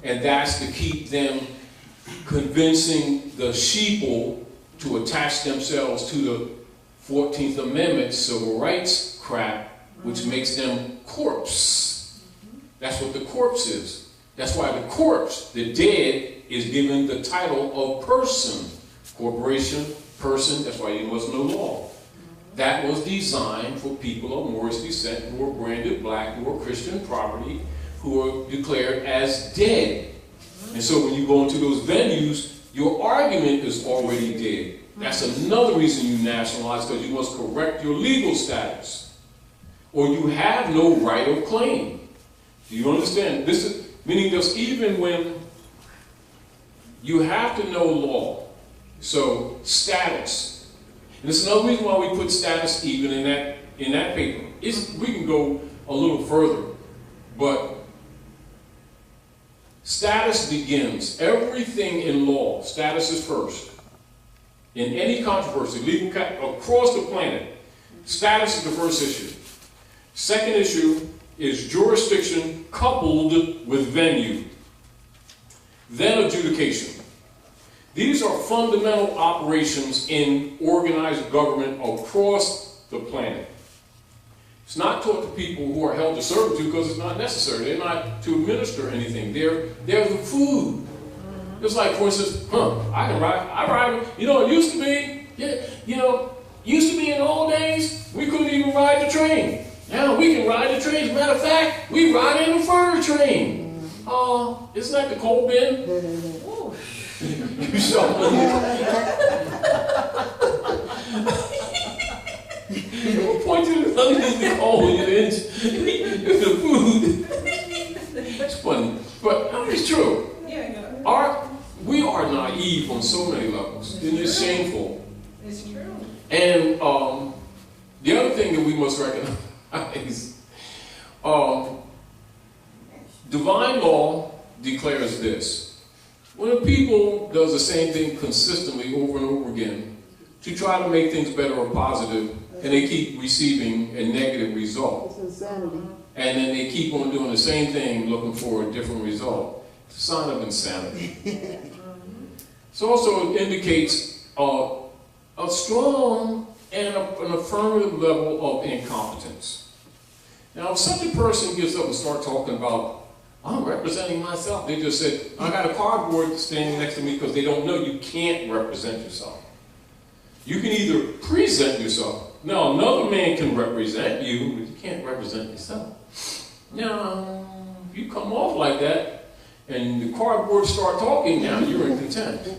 And that's to keep them convincing the sheeple to attach themselves to the 14th Amendment civil rights crap, which makes them corpse. That's what the corpse is. That's why the corpse, the dead, is given the title of person. Corporation, person, that's why you must know law. That was designed for people of Moorish descent who were branded black, who were Christian property, who were declared as dead. And so when you go into those venues, your argument is already dead. That's another reason you nationalize, because you must correct your legal status. Or you have no right of claim. Do you understand? This is meaning that even when you have to know law, so status, and this is another reason why we put status even in that paper. We can go a little further, but status begins. Everything in law, status is first. In any controversy, legal across the planet, status is the first issue. Second issue is jurisdiction coupled with venue. Then adjudication. These are fundamental operations in organized government across the planet. It's not taught to people who are held to servitude because it's not necessary. They're not to administer anything. They're the food. It's like, for instance, I ride. You know, it used to be, used to be in the old days, we couldn't even ride the train. Now we can ride the train. As a matter of fact, we ride in the fur train. Isn't that the coal bin? You saw it. Point to the underneath the coal in your inch. The food. It's funny. But it's true. We are naive on so many levels. And it's shameful. It's true. And the other thing that we must recognize, divine law declares this. When a people does the same thing consistently over and over again to try to make things better or positive, and they keep receiving a negative result, and then they keep on doing the same thing looking for a different result, it's a sign of insanity. So also it indicates a strong and an affirmative level of incompetence. Now, if such a person gets up and starts talking about, I'm representing myself, they just said, I got a cardboard standing next to me, because they don't know you can't represent yourself. You can either present yourself. Now, another man can represent you, but you can't represent yourself. Now, if you come off like that, and the cardboard start talking, now you're in contempt.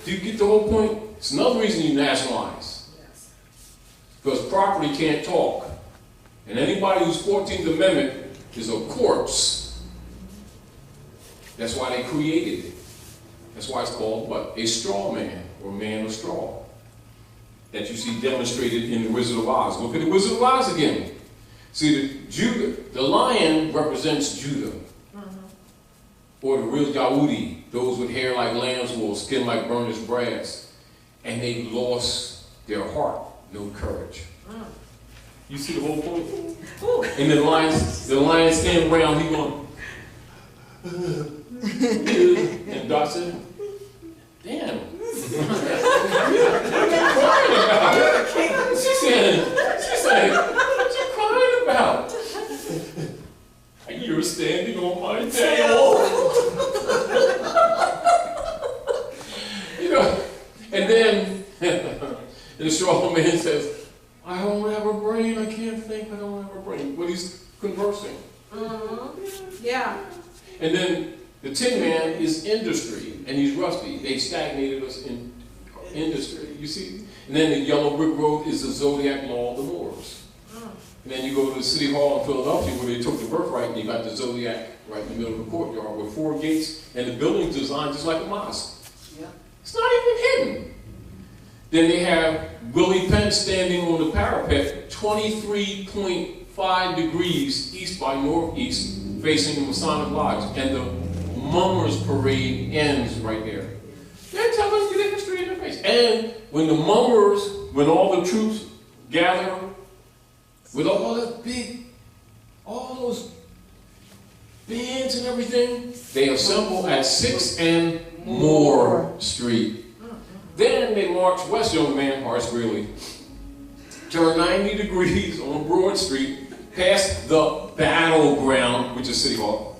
Do you get the whole point? It's another reason you nationalize. Because property can't talk. And anybody who's 14th Amendment is a corpse. That's why they created it. That's why it's called what? A straw man, or man of straw. That you see demonstrated in the Wizard of Oz. Look at the Wizard of Oz again. See, the lion represents Judah. Or the real Yahudi, those with hair like lamb's wool, skin like burnished brass. And they lost their heart, no courage. You see the whole point? And the lion standing around, he going, and Doc said, damn. She said, the straw man says, I don't have a brain, I can't think, I don't have a brain. But he's conversing. Yeah. And then the Tin Man is industry, and he's rusty. They stagnated us in industry, you see? And then the yellow brick road is the zodiac law of the Moors. And then you go to the City Hall in Philadelphia where they took the birthright and you got the zodiac right in the middle of the courtyard with 4 gates, and the building's designed just like a mosque. Yeah. It's not even hidden. Then they have Willie Penn standing on the parapet 23.5 degrees east by northeast facing the Masonic Lodge, and the Mummers Parade ends right there. They're telling you the history in their face. And when the Mummers, when all the troops gather with all those bands and everything, they assemble at 6th and Moore Street. Then they march west, young man, Horace Greeley, turn 90 degrees on Broad Street, past the battleground, which is City Hall.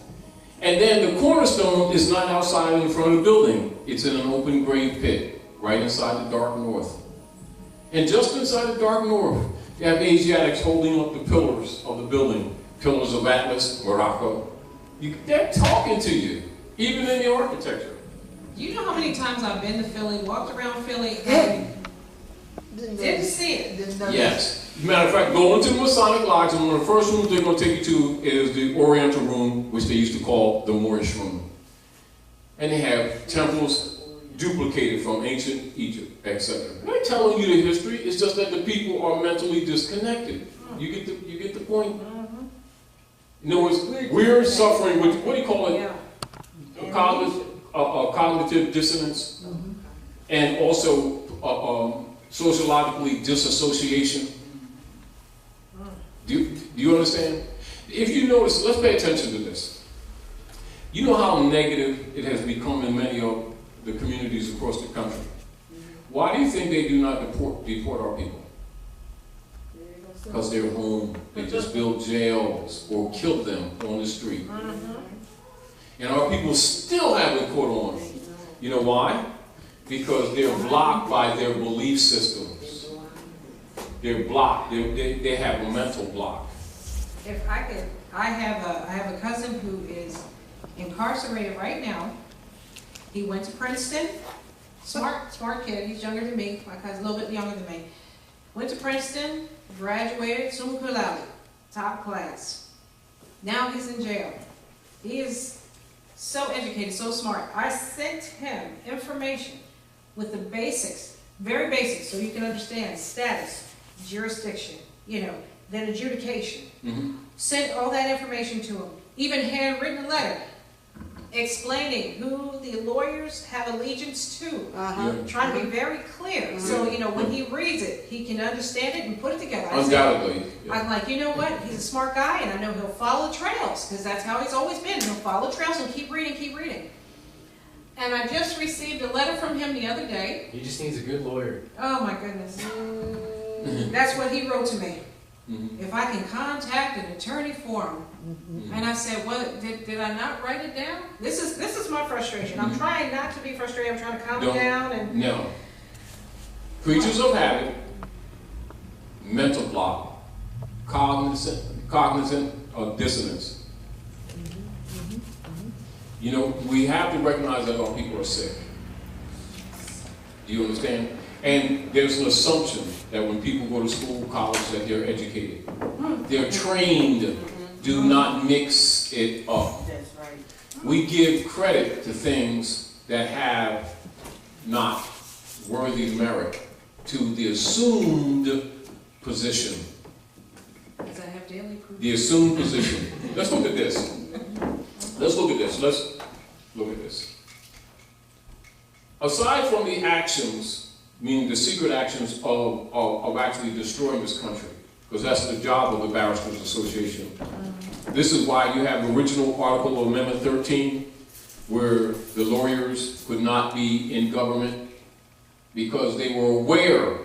And then the cornerstone is not outside in front of the building. It's in an open grave pit, right inside the dark north. And just inside the dark north, you have Asiatics holding up the pillars of the building, pillars of Atlas, Morocco. They're talking to you, even in the architecture. You know how many times I've been to Philly, walked around Philly, and didn't see it? Yes. Matter of fact, go into the Masonic Lodge, and one of the first rooms they're going to take you to is the Oriental Room, which they used to call the Moorish Room. And they have temples duplicated from ancient Egypt, etc. I'm not telling you the history, it's just that the people are mentally disconnected. You get the point? In other words, we're suffering with, what do you call it? Cognitive dissonance, and also sociologically disassociation. Do you understand? If you notice, let's pay attention to this. You know how negative it has become in many of the communities across the country. Why do you think they do not deport our people? Because they're home. They just build jails or kill them on the street. And our people still haven't caught on. You know why? Because they're blocked by their belief systems. They're blocked. They have a mental block. If I could, I have a cousin who is incarcerated right now. He went to Princeton. Smart kid. He's younger than me. My cousin's a little bit younger than me. Went to Princeton, graduated, summa cum laude, top class. Now he's in jail. He is so educated, so smart. I sent him information with the basics, very basic, so you can understand status, jurisdiction, then adjudication. Sent all that information to him, even handwritten a letter explaining who the lawyers have allegiance to. Trying to be very clear, so when he reads it, he can understand it and put it together. Undoubtedly. I'm like, you know what? He's a smart guy, and I know he'll follow trails, because that's how he's always been. He'll follow trails and keep reading. And I just received a letter from him the other day. He just needs a good lawyer. Oh my goodness. That's what he wrote to me. If I can contact an attorney for him. And I said, well, did I not write it down? This is my frustration. I'm trying not to be frustrated. I'm trying to calm down. And no. Creatures of habit, mental block, cognizant dissonance. We have to recognize that our people are sick. Do you understand? And there's an assumption that when people go to school, college, that they're educated. They're trained. Do not mix it up. That's right. We give credit to things that have not worthy merit to the assumed position. does that have daily proof? The assumed position. Let's look at this. Let's look at this. Aside from the actions, meaning the secret actions of actually destroying this country, because that's the job of the Barristers Association. This is why you have the original article of Amendment 13, where the lawyers could not be in government because they were aware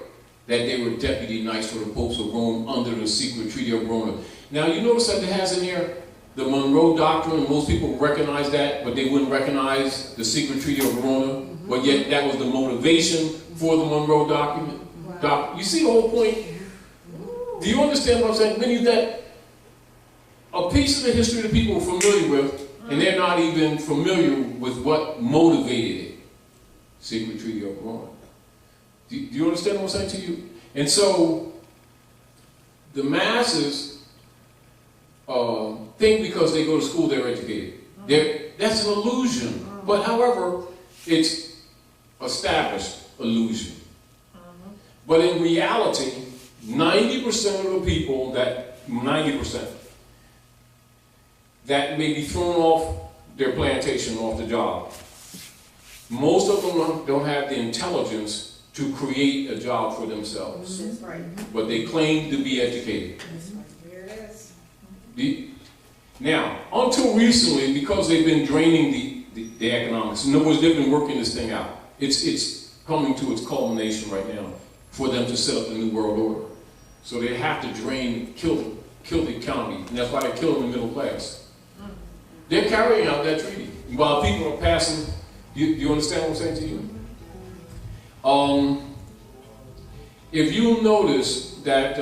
that they were deputy knights for the popes of Rome under the secret Treaty of Verona. Now you notice that it has in here the Monroe Doctrine, and most people recognize that, but they wouldn't recognize the secret Treaty of Verona, but yet that was the motivation for the Monroe document. Wow. Doc, you see the whole point? Do you understand what I'm saying? Meaning that a piece of the history that people are familiar with, and they're not even familiar with what motivated it. Secret Treaty of Rome. Do you understand what I'm saying to you? And so, the masses think because they go to school they're educated. That's an illusion. But however, it's established illusion. But in reality, 90% of the people that may be thrown off their plantation, off the job, most of them don't have the intelligence to create a job for themselves. That's right. But they claim to be educated. There it is. Now, until recently, because they've been draining the economics, in other words, they've been working this thing out. It's coming to its culmination right now for them to set up the New World Order. So they have to drain, kill the economy, and that's why they're killing the middle class. They're carrying out that treaty. While people are passing, you understand what I'm saying to you? If you'll notice that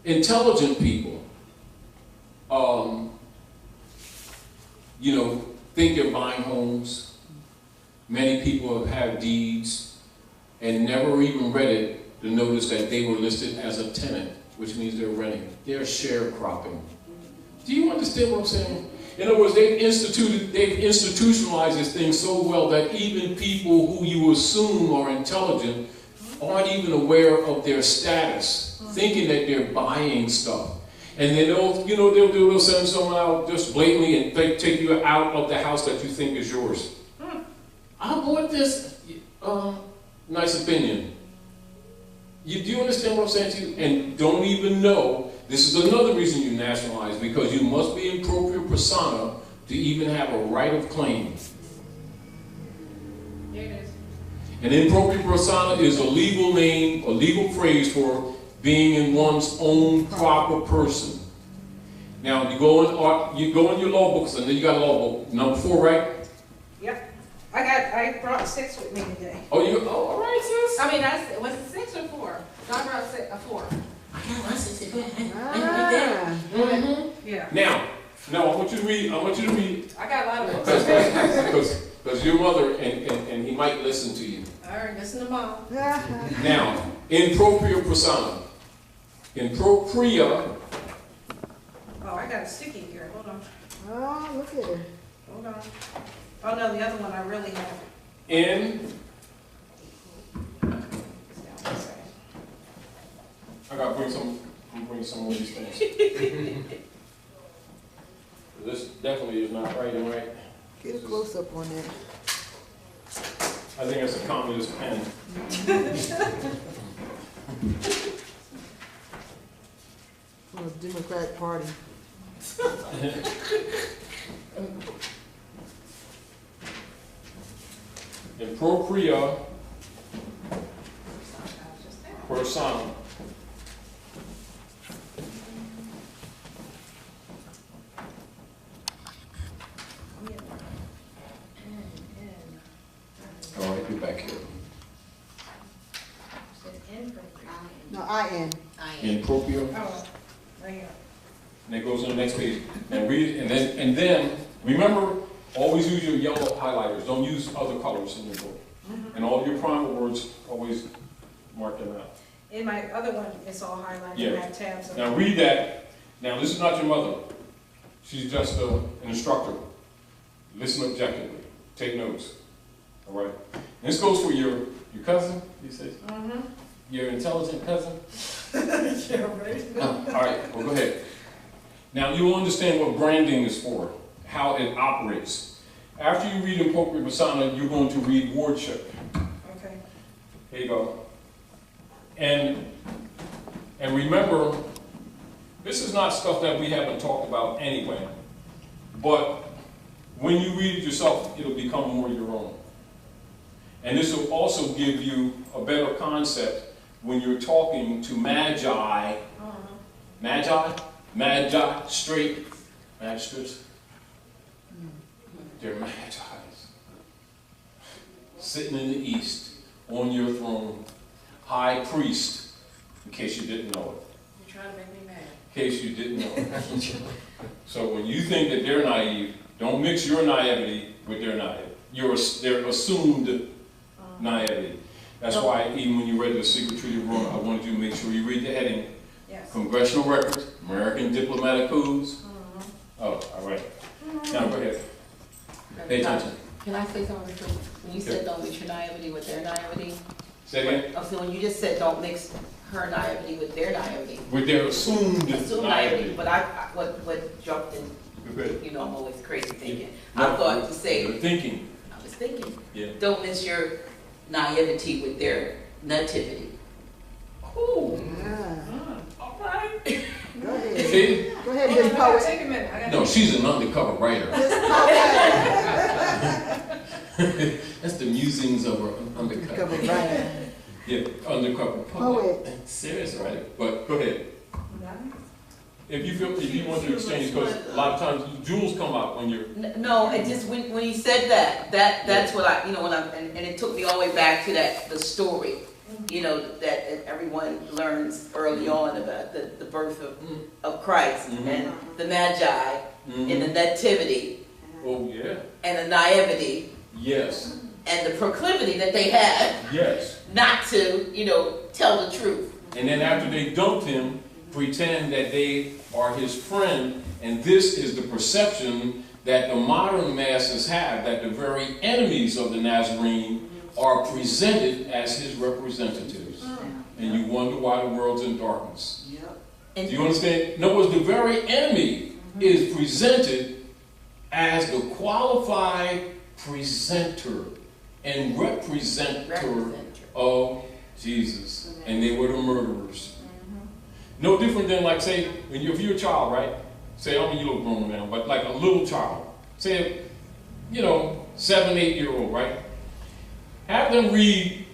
intelligent people, think they're buying homes. Many people have had deeds and never even read it to notice that they were listed as a tenant, which means they're renting. They're sharecropping. Do you understand what I'm saying? In other words, they've institutionalized this thing so well that even people who you assume are intelligent aren't even aware of their status, thinking that they're buying stuff. And then they'll send someone out just blatantly and take you out of the house that you think is yours. I bought this, nice opinion. Do you understand what I'm saying to you? And don't even know. This is another reason you nationalize, because you must be in propria persona to even have a right of claim. There it is. And in propria persona is a legal name, a legal phrase for being in one's own proper person. Now you go in your law books, and then you got a law book number 4, right? Yep. I brought 6 with me today. All right, sis. I mean, was it 6 or 4? No, I brought 4. I got one sister. Yeah. Now, I want you to read. I got a lot of books. Because your mother, and he might listen to you. All right, listen to Mom. Now, in propria persona. In propria. Oh, I got a sticky here. Hold on. Oh, look at it. Hold on. Oh, no, the other one I really have. I gotta bring some of these things. This definitely is not writing right. Get a close up on that. I think it's a communist pen. From the Democratic Party. In propria persona. All right, you're back here. No, I am. In propria. Oh, right here. And it goes on the next page. And read it, and then remember, always use your yellow highlighters. Don't use other colors in your book. And all your primal words, always mark them out. In my other one, it's all highlighted. Yeah. I have tabs on it. Now read that. Now this is not your mother. She's just an instructor. Listen objectively. Take notes. All right. And this goes for your cousin, you say? Your intelligent cousin? Yeah, right. All right, well, go ahead. Now, you'll understand what branding is for, how it operates. After you read in propria persona, you're going to read wardship. Okay. Here you go. And remember, this is not stuff that we haven't talked about anyway, but when you read it yourself, it'll become more your own. And this will also give you a better concept when you're talking to magi, straight magistrates. They're magi, sitting in the east on your throne, high priest, in case you didn't know it. You're trying to make me mad. In case you didn't know it. So when you think that they're naive, don't mix your naivety with their naivety. Their assumed naivety. That's why even when you read the Secret Treaty of Rome, I wanted you to make sure you read the heading. Yes. Congressional records, American diplomatic codes. Oh, all right. Now go ahead. Pay attention. Can I say something? When you said don't mix your naivety with their naivety, Say again. oh, so when you just said don't mix her naivety with their naivety, With their assumed assume naivety, but what jumped in, Go ahead. you know, I'm always crazy thinking. No, I thought to say, You're thinking. I was thinking, Yeah. Don't miss your naivety with their nativity. ooh, all right. Go ahead. See? Go ahead, Miss Poet. Take a minute. I No, she's an undercover writer. Miss Poet. That's the musings of her undercover. Cover right. Yeah, undercover Poet. poet. Serious writer. But go ahead. If you want to exchange, because a lot of times jewels come out when you're. No, it just when he said that's what I, you know, and it took me all the way back to the story, you know, that everyone learns early on about the birth of Christ and the Magi and the nativity Oh yeah. and the naivety Yes. and the proclivity that they had Yes. not to, you know, tell the truth. And then after they dumped him, pretend that they are his friend, and this is the perception that the modern masses have, that the very enemies of the Nazarene are presented as his representatives. And you wonder why the world's in darkness. Do you understand? In other words, the very enemy is presented as the qualified presenter and representer of Jesus. And they were the murderers. No different than, like, say, if you're a child, right? Say, I mean, you're a grown man, but like a little child. Say, 7, 8-year-old, right? Have them read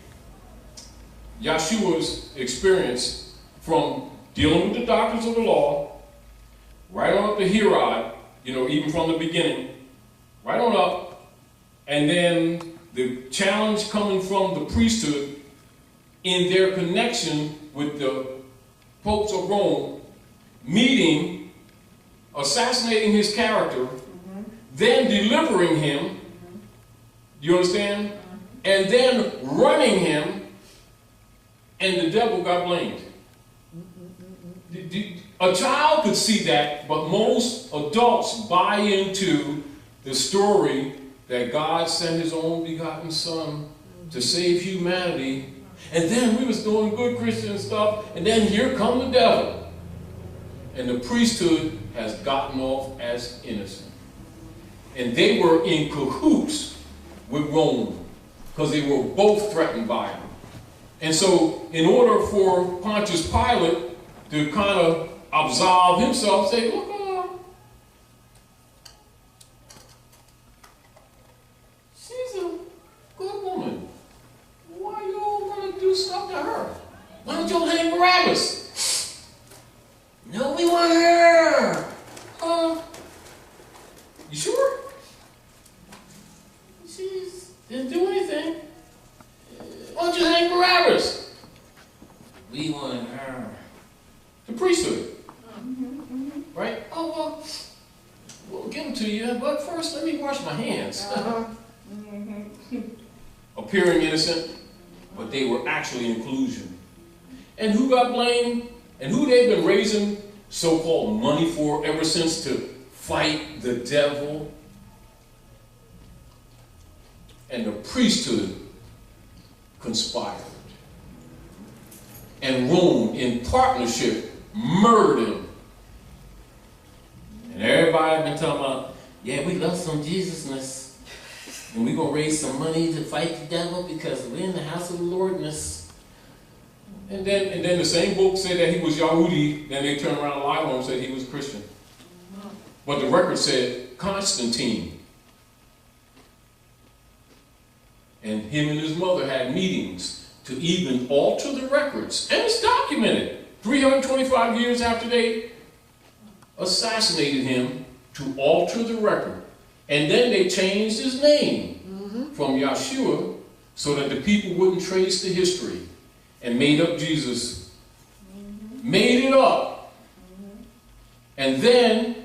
Yeshua's experience from dealing with the doctors of the law, right on up to Herod, even from the beginning, right on up, and then the challenge coming from the priesthood in their connection with the popes of Rome, meeting, assassinating his character, then delivering him, you understand? And then running him, and the devil got blamed. A child could see that, but most adults buy into the story that God sent his only begotten Son to save humanity. And then we was doing good Christian stuff, and then here come the devil. And the priesthood has gotten off as innocent. And they were in cahoots with Rome, because they were both threatened by him. And so, in order for Pontius Pilate to kind of absolve himself, say, look, she's a good woman. Why you all want to do stuff to her? Why don't you hang Barabbas? No, we want her. You sure? She didn't do anything. Why don't you hang Barabbas? We want her. The priesthood. Right? Oh, well, we'll give them to you, but first let me wash my hands. Appearing innocent, but they were actually in collusion. And who got blamed? And who they've been raising so-called money for ever since to fight the devil? And the priesthood conspired. And Rome, in partnership, murdered him. And everybody been talking about, yeah, we love some Jesusness. And we're going to raise some money to fight the devil because we're in the house of the Lordness. And then the same book said that he was Yahudi. Then they turned around and lied on him and said he was Christian. But the record said Constantine. And him and his mother had meetings to even alter the records. And it's documented. 325 years after they assassinated him, to alter the record. And then they changed his name from Yeshua so that the people wouldn't trace the history. and made up Jesus. Made it up. And then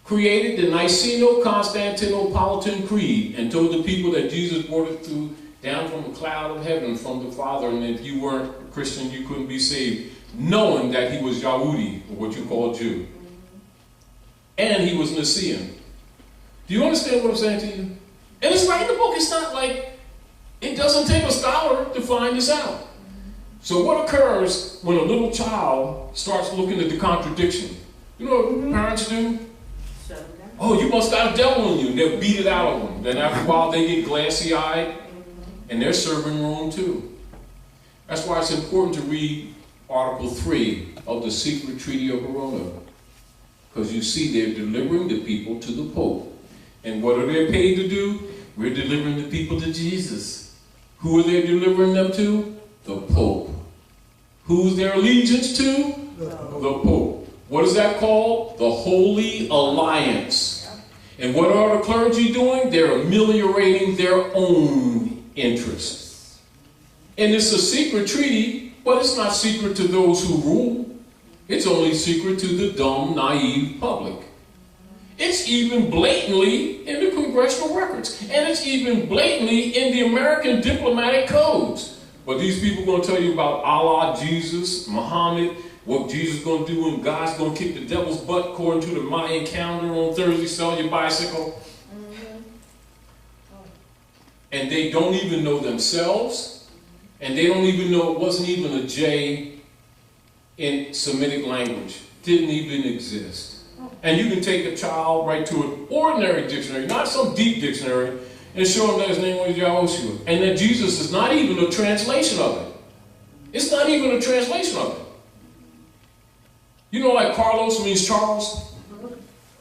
created the Niceno-Constantinopolitan Creed and told the people that Jesus brought it through down from a cloud of heaven from the Father, and if you weren't a Christian, you couldn't be saved, knowing that he was Yahudi, or what you call Jew. And he was Nicaean. Do you understand what I'm saying to you? And it's right in the book. It's not like, it doesn't take a scholar to find this out. So what occurs when a little child starts looking at the contradiction? You know what parents do? Oh, you must have a devil in you. They'll beat it out of them. Then after a while they get glassy-eyed, and they're serving wrong too. That's why it's important to read Article 3 of the Secret Treaty of Verona. Because you see they're delivering the people to the Pope. And what are they paid to do? We're delivering the people to Jesus. Who are they delivering them to? The Pope. Who's their allegiance to? The Pope. What is that called? The Holy Alliance. And what are the clergy doing? They're ameliorating their own interests. And it's a secret treaty, but it's not secret to those who rule. It's only secret to the dumb, naive public. It's even blatantly in the congressional records. And it's even blatantly in the American diplomatic codes. But these people are going to tell you about Allah, Jesus, Muhammad, what Jesus is going to do, and God's going to kick the devil's butt according to the Mayan calendar on Thursday, sell your bicycle. And they don't even know themselves, and they don't even know it wasn't even a J in Semitic language. Didn't even exist. And you can take a child right to an ordinary dictionary, not some deep dictionary, and show them that his name was Yahushua. And that Jesus is not even a translation of it. It's not even a translation of it. You know, like Carlos means Charles?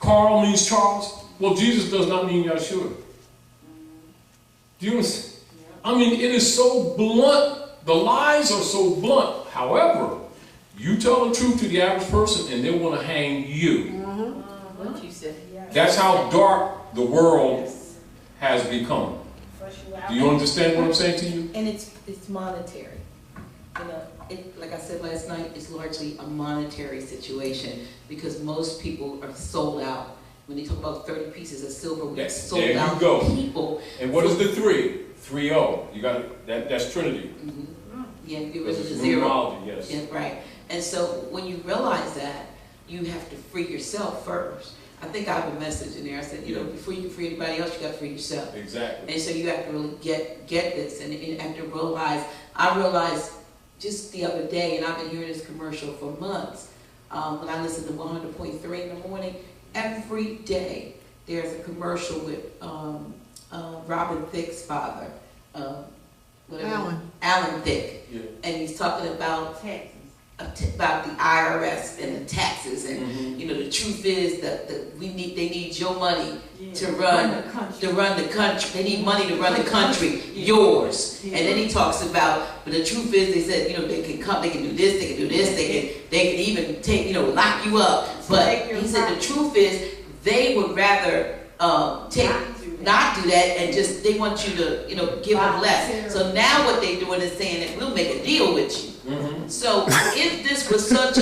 Carl means Charles? Well, Jesus does not mean Yeshua. Do you understand? I mean, it is so blunt. The lies are so blunt. However, you tell the truth to the average person and they want to hang you. What you said. That's how dark the world has become. Do you understand what I'm saying to you? And it's monetary. You know, like I said last night, it's largely a monetary situation because most people are sold out. When they talk about 30 pieces of silver, we're sold there out you go. people. And what is the 3? 3-0. You got that's Trinity. Yeah, get rid of the It's zero. numerology, yes. Yeah, right. And so when you realize that, you have to free yourself first. I think I have a message in there. I said, you know, before you can free anybody else, you got to free yourself. Exactly. And so you have to really get this, and you have to realize. I realized just the other day, and I've been hearing this commercial for months. When I listen to 100.3 in the morning, every day there's a commercial with Robin Thicke's father, Alan Thicke, Yeah. and he's talking about about the IRS and the taxes, and you know the truth is that they need your money to run the country. They need money to run the country, yours. And then he talks about, but the truth is, they said, you know, they can come, they can do this, they can do this, they can even take, you know, lock you up. But he said the truth is, they would rather not do that, and just they want you to, you know, give them less. So now what they're doing is saying that we'll make a deal with you. So if this was such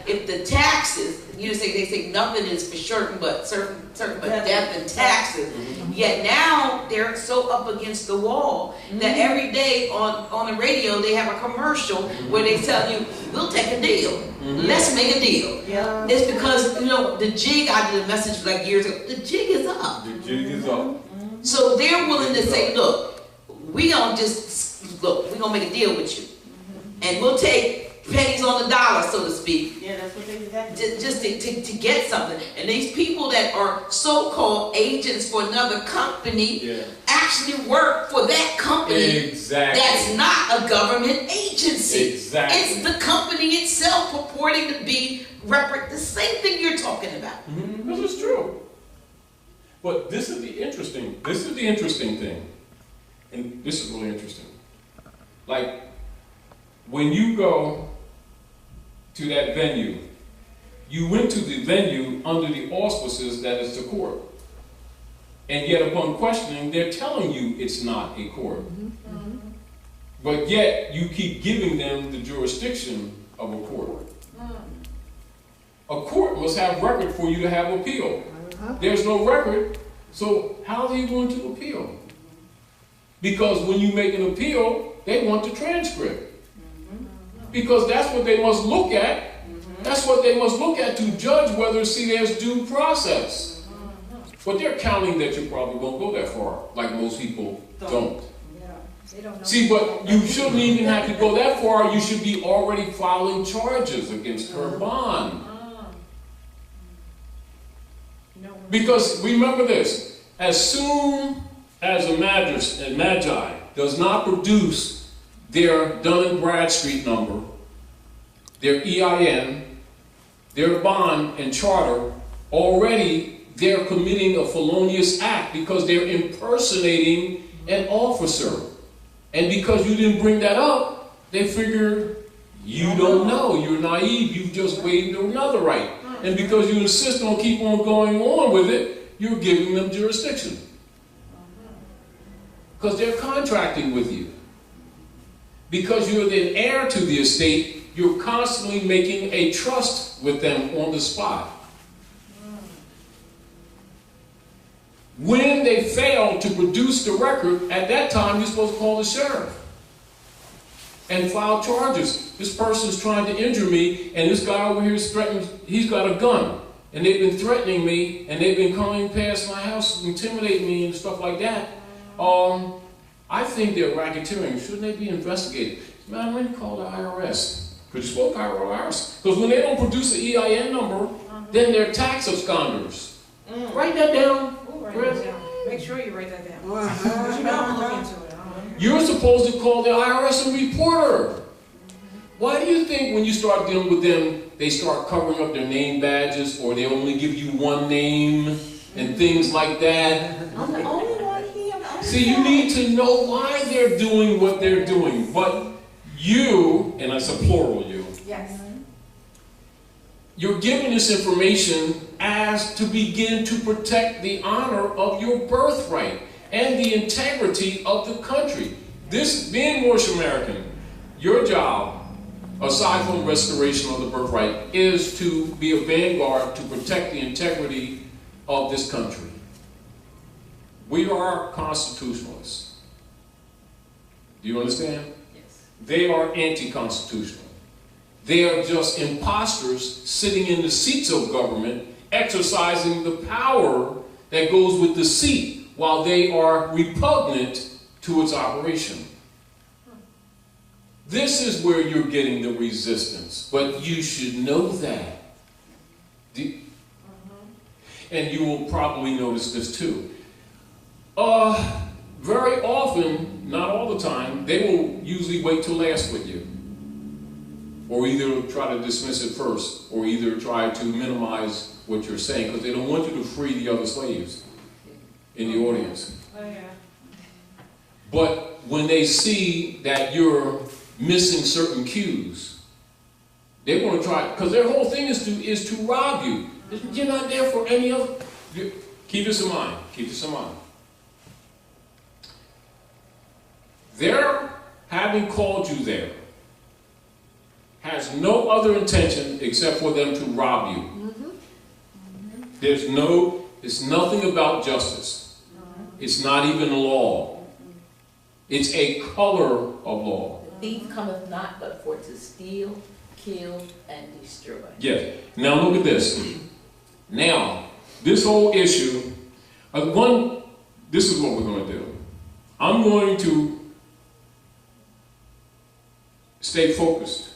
if the taxes, you know, they say nothing is for certain but death and taxes. Yet now they're so up against the wall that every day on the radio they have a commercial where they tell you, we'll take a deal. Let's make a deal. It's because, you know, the jig, I did a message like years ago, the jig is up. The jig is up. So they're willing to say, look, we're going to make a deal with you. And we'll take pennies on the dollar, so to speak. Yeah, that's what they do. Just to get something. And these people that are so-called agents for another company actually work for that company. Exactly. That's not a government agency. Exactly. It's the company itself purporting to be the same thing you're talking about. This is true. But this is the interesting thing. And this is really interesting. Like, when you go to that venue, you went to the venue under the auspices that it's a court. And yet upon questioning, they're telling you it's not a court. But yet, you keep giving them the jurisdiction of a court. A court must have record for you to have appeal. There's no record, so how are you going to appeal? Because when you make an appeal, they want the transcript. Because that's what they must look at. That's what they must look at to judge whether, see, there's due process. But they're counting that you probably won't go that far, like most people don't. They don't know. See, but you shouldn't even have to go that far. You should be already filing charges against her bond. Because remember this, as soon as a magi does not produce their Dun & Bradstreet number, their EIN, their bond and charter, already they're committing a felonious act because they're impersonating an officer. And because you didn't bring that up, they figure you don't know, you're naive, you've just waived another right. And because you insist on keep on going on with it, you're giving them jurisdiction. Because they're contracting with you. Because you're the heir to the estate, you're constantly making a trust with them on the spot. When they fail to produce the record, at that time you're supposed to call the sheriff and file charges. This person's trying to injure me, and this guy over here is threatening, he's got a gun, and they've been threatening me, and they've been coming past my house, intimidating me and stuff like that. I think they're racketeering. Shouldn't they be investigated? Man, when you call the IRS, because you're supposed to call the IRS, because when they don't produce an EIN number, then they're tax absconders. Write that down. Write that down. Make sure you write that down. Because you know I'm looking into it. You're supposed to call the IRS and report her. Why do you think when you start dealing with them, they start covering up their name badges, or they only give you one name and things like that? I'm the only one here. See, you need to know why they're doing what they're doing. But you, and it's a plural you, Yes. you're giving this information as to begin to protect the honor of your birthright and the integrity of the country. This, being Moorish American, your job, aside from restoration of the birthright, is to be a vanguard to protect the integrity of this country. We are constitutionalists. Do you understand? Yes. They are anti-constitutional. They are just imposters sitting in the seats of government, exercising the power that goes with the seat, while they are repugnant to its operation. This is where you're getting the resistance, but you should know that. And you will probably notice this too. Very often, not all the time, they will usually wait till last with you. Or either try to dismiss it first, or either try to minimize what you're saying, because they don't want you to free the other slaves in the audience. Oh, yeah. But when they see that you're missing certain cues, they want to try, because their whole thing is to rob you. You're not there for any other. Keep this in mind. Keep this in mind. Their having called you there has no other intention except for them to rob you. It's nothing about justice. It's not even law. It's a color of law. The thief cometh not but for to steal, kill, and destroy. Yes. Now look at this. Now, this whole issue, this is what we're going to do. I'm going to stay focused.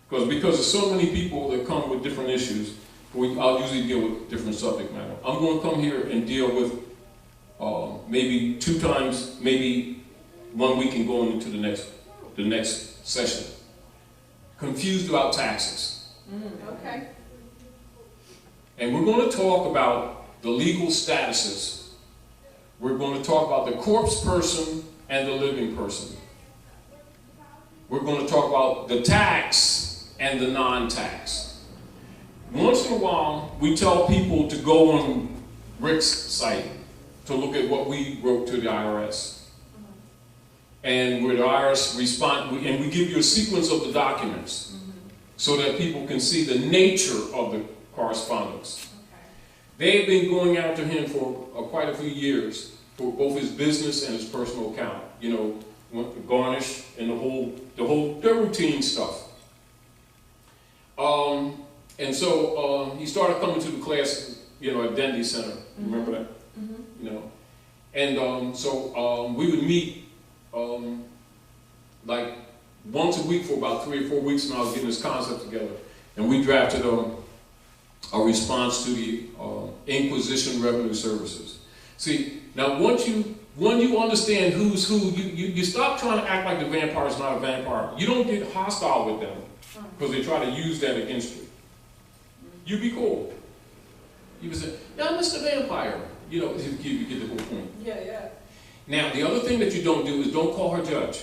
Because there's so many people that come with different issues, I'll usually deal with different subject matter. I'm going to come here and deal with maybe 2 times, maybe 1 week and going into the next session. Confused about taxes. Okay. And we're going to talk about the legal statuses. We're going to talk about the corpse person and the living person. We're going to talk about the tax and the non-tax. Once in a while, we tell people to go on Rick's site to look at what we wrote to the IRS. And with the IRS respond, and we give you a sequence of the documents so that people can see the nature of the correspondence. They've been going after him for quite a few years for both his business and his personal account. You know, garnish and the routine stuff. And so he started coming to the class, you know, at Dendy Center. Remember that? You know, and so we would meet like once a week for about 3 or 4 weeks, and I was getting this concept together, and we drafted a response to the Inquisition Revenue Services. See, now when you understand who's who, you stop trying to act like the vampire is not a vampire. You don't get hostile with them because they try to use that against you. You be cool. You can say, "Yeah, Mr. Vampire." You know, you get the whole point. Yeah, yeah. Now, the other thing that you don't do is don't call her judge.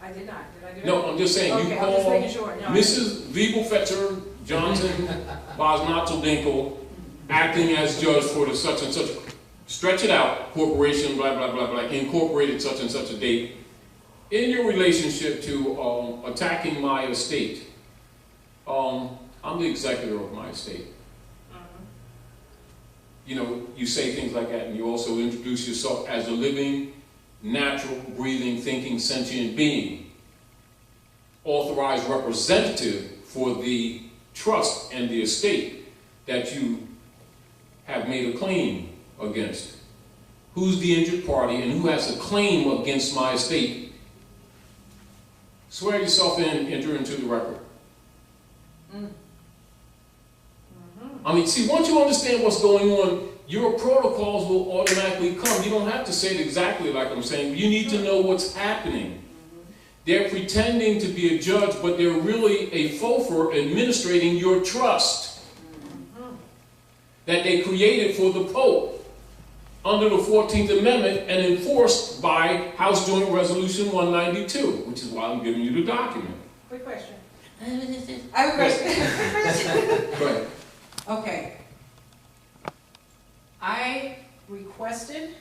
I did not. Did I do it? No, I'm just saying, Okay, you I'm call just making sure. No, Mrs. Wiebelfetcher Johnson Bosnatzel-Dinkel acting as judge for the such and such, stretch it out, corporation, blah, blah, blah, blah, incorporated such and such a date, in your relationship to attacking my estate. I'm the executor of my estate. You know, you say things like that, and you also introduce yourself as a living, natural, breathing, thinking, sentient being, authorized representative for the trust and the estate that you have made a claim against. Who's the injured party and who has a claim against my estate? Swear yourself in, enter into the record. I mean, see, once you understand what's going on, your protocols will automatically come. You don't have to say it exactly like I'm saying. You need to know what's happening. They're pretending to be a judge, but they're really a faux for administrating your trust that they created for the Pope under the 14th Amendment and enforced by House Joint Resolution 192, which is why I'm giving you the document. Quick question. I have a question. Go ahead. Okay. I requested,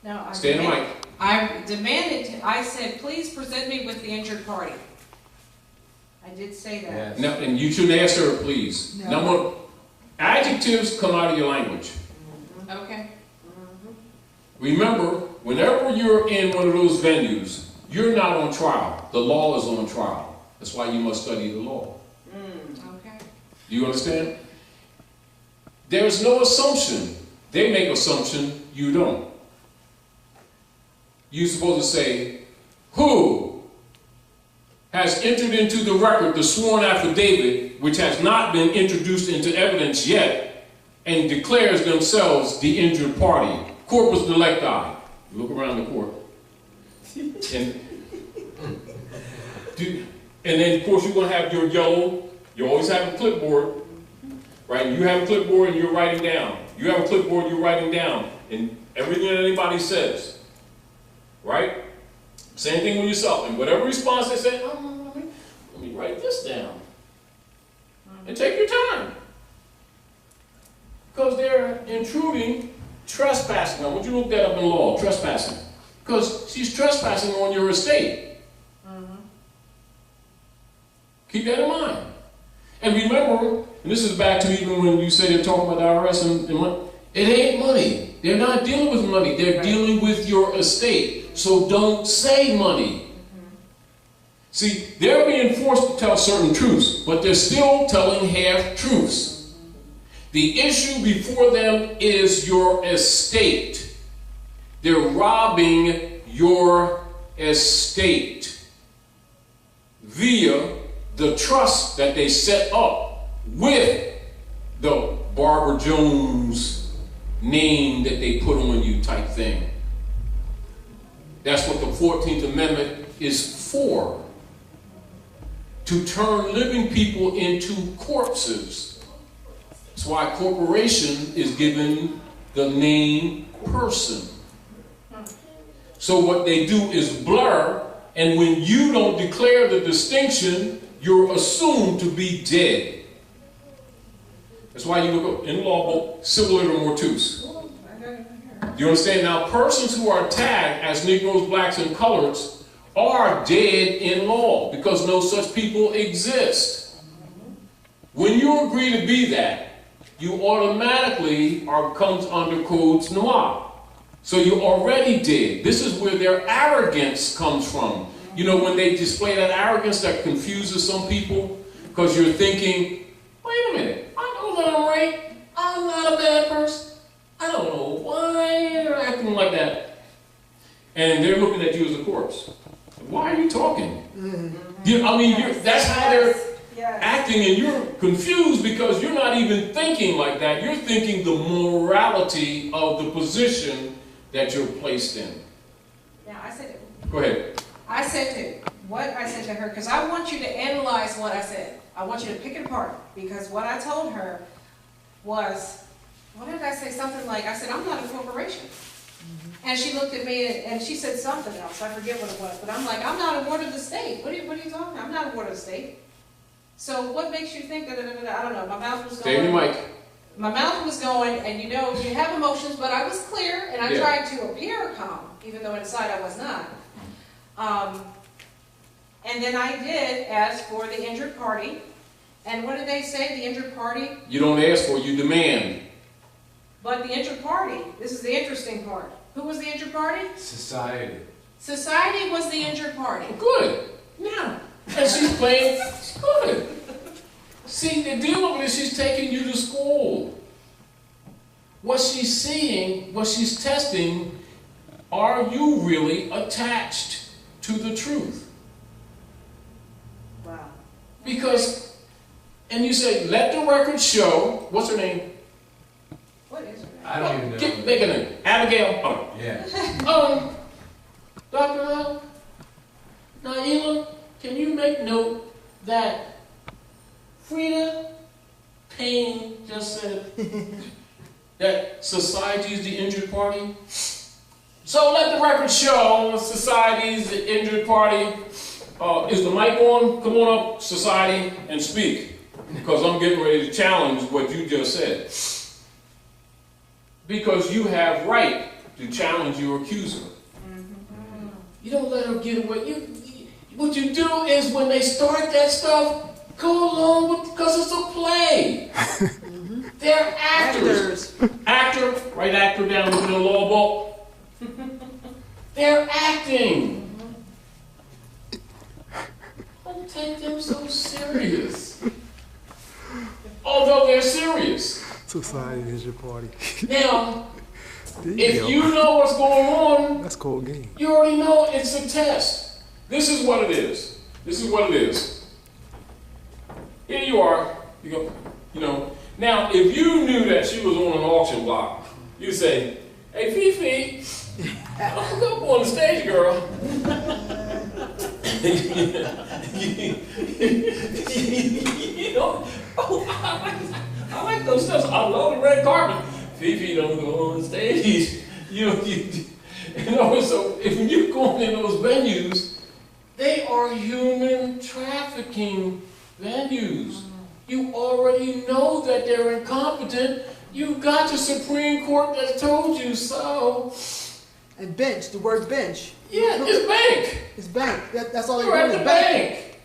no, Stay in the mic. I demanded, I said, please present me with the injured party. I did say that. Yes. No, and you shouldn't ask her, please. No. Number, adjectives come out of your language. Okay. Remember, whenever you're in one of those venues, you're not on trial. The law is on trial. That's why you must study the law. Okay. Do you understand? There's no assumption. They make assumption, you don't. You're supposed to say, who has entered into the record the sworn affidavit, which has not been introduced into evidence yet, and declares themselves the injured party. Corpus delicti. Look around the court. And then, of course, you're going to have your yellow. You always have a clipboard, right? You have a clipboard and you're writing down. You have a clipboard, you're writing down. And everything that anybody says, right? Same thing with yourself. And whatever response they say, oh, let me write this down. And take your time. Because they're intruding, trespassing. I want you to look that up in law, trespassing. Because she's trespassing on your estate. Keep that in mind. And remember, and this is back to even when you say they're talking about the IRS and money, it ain't money. They're not dealing with money. They're dealing with your estate. So don't say money. See, they're being forced to tell certain truths, but they're still telling half-truths. The issue before them is your estate. They're robbing your estate via the trust that they set up with the Barbara Jones name that they put on you type thing. That's what the 14th Amendment is for. To turn living people into corpses. That's why corporation is given the name person. So what they do is blur, and when you don't declare the distinction, you're assumed to be dead. That's why you look up in law book, civil iter mortuus. You understand? Now, persons who are tagged as Negroes, blacks, and coloreds are dead in law because no such people exist. When you agree to be that, you automatically comes under codes noir. So you're already dead. This is where their arrogance comes from. You know, when they display that arrogance that confuses some people, because you're thinking, wait a minute, I know that I'm right. I'm not a bad person. I don't know why you're acting like that. And they're looking at you as a corpse. Why are you talking? That's how they're acting, and you're confused because you're not even thinking like that. You're thinking the morality of the position that you're placed in. Now, I said, Go ahead. I said to her, because I want you to analyze what I said. I want you to pick it apart, because what I told her was, what did I say? Something like, I said, I'm not a corporation. And she looked at me and she said something else. I forget what it was. But I'm like, I'm not a ward of the state. What are you talking about? I'm not a ward of the state. So what makes you think that, I don't know, my mouth was going. Stay in your mic. My mouth was going, and you know, you have emotions, but I was clear, and I tried to appear calm, even though inside I was not. And then I did ask for the injured party. And what did they say, the injured party? You don't ask for, you demand. But the injured party, this is the interesting part. Who was the injured party? Society. Society was the injured party. Good. Now, and she's playing, good. See, the deal with this, she's taking you to school. What she's seeing, what she's testing, are you really attached to the truth? Wow. Because, and you say, let the record show, what's her name? What is her name? I don't even know. Make a name. Abigail. Oh. Yeah. Dr. Naila, can you make note that Frida Payne just said that society is the injured party? So let the record show society is the injured party. Is the mic on? Come on up, society, and speak. Because I'm getting ready to challenge what you just said. Because you have right to challenge your accuser. You don't let her get away. What you do is when they start that stuff, go along with, because it's a play. They're actors. Actor, right actor down in the law book. They're acting. Don't take them so serious. Although they're serious. Society is your party. Now, if you know what's going on, That's cold game. you already know it's a test. This is what it is. This is what it is. Here you are. You go, you know. Now, if you knew that she was on an auction block, you'd say, hey, Fifi, I'm up on the stage, girl. You know, I like those stuff. I love the red carpet. Fifi don't go on the stage. You know, so if you go in those venues, they are human trafficking venues. You already know that they're incompetent. You got the Supreme Court that told you so. And bench, the word bench. Yeah, it's bank. It's bank. That's all You're they at do the is bank.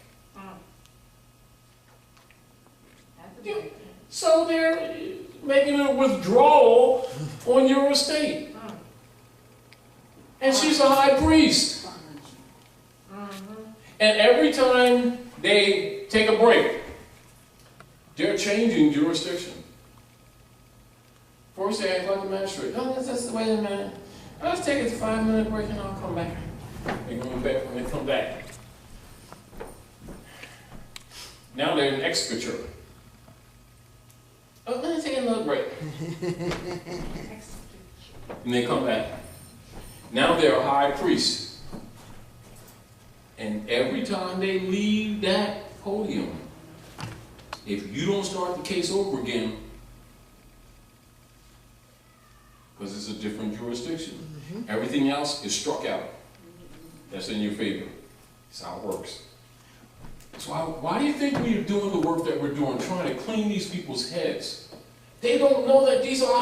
Yeah. So they're making a withdrawal on your estate. And she's a high priest. And every time they take a break, they're changing jurisdiction. First they act like a magistrate. No, that's wait a minute. Let's take a 5-minute break and I'll come back. They're going back when they come back. Now they're an executor. Oh, let me take another break. And they come back. Now they're a high priest. And every time they leave that podium, if you don't start the case over again, because it's a different jurisdiction, everything else is struck out. That's in your favor. That's how it works. So why do you think we are doing the work that we're doing, trying to clean these people's heads? They don't know that these are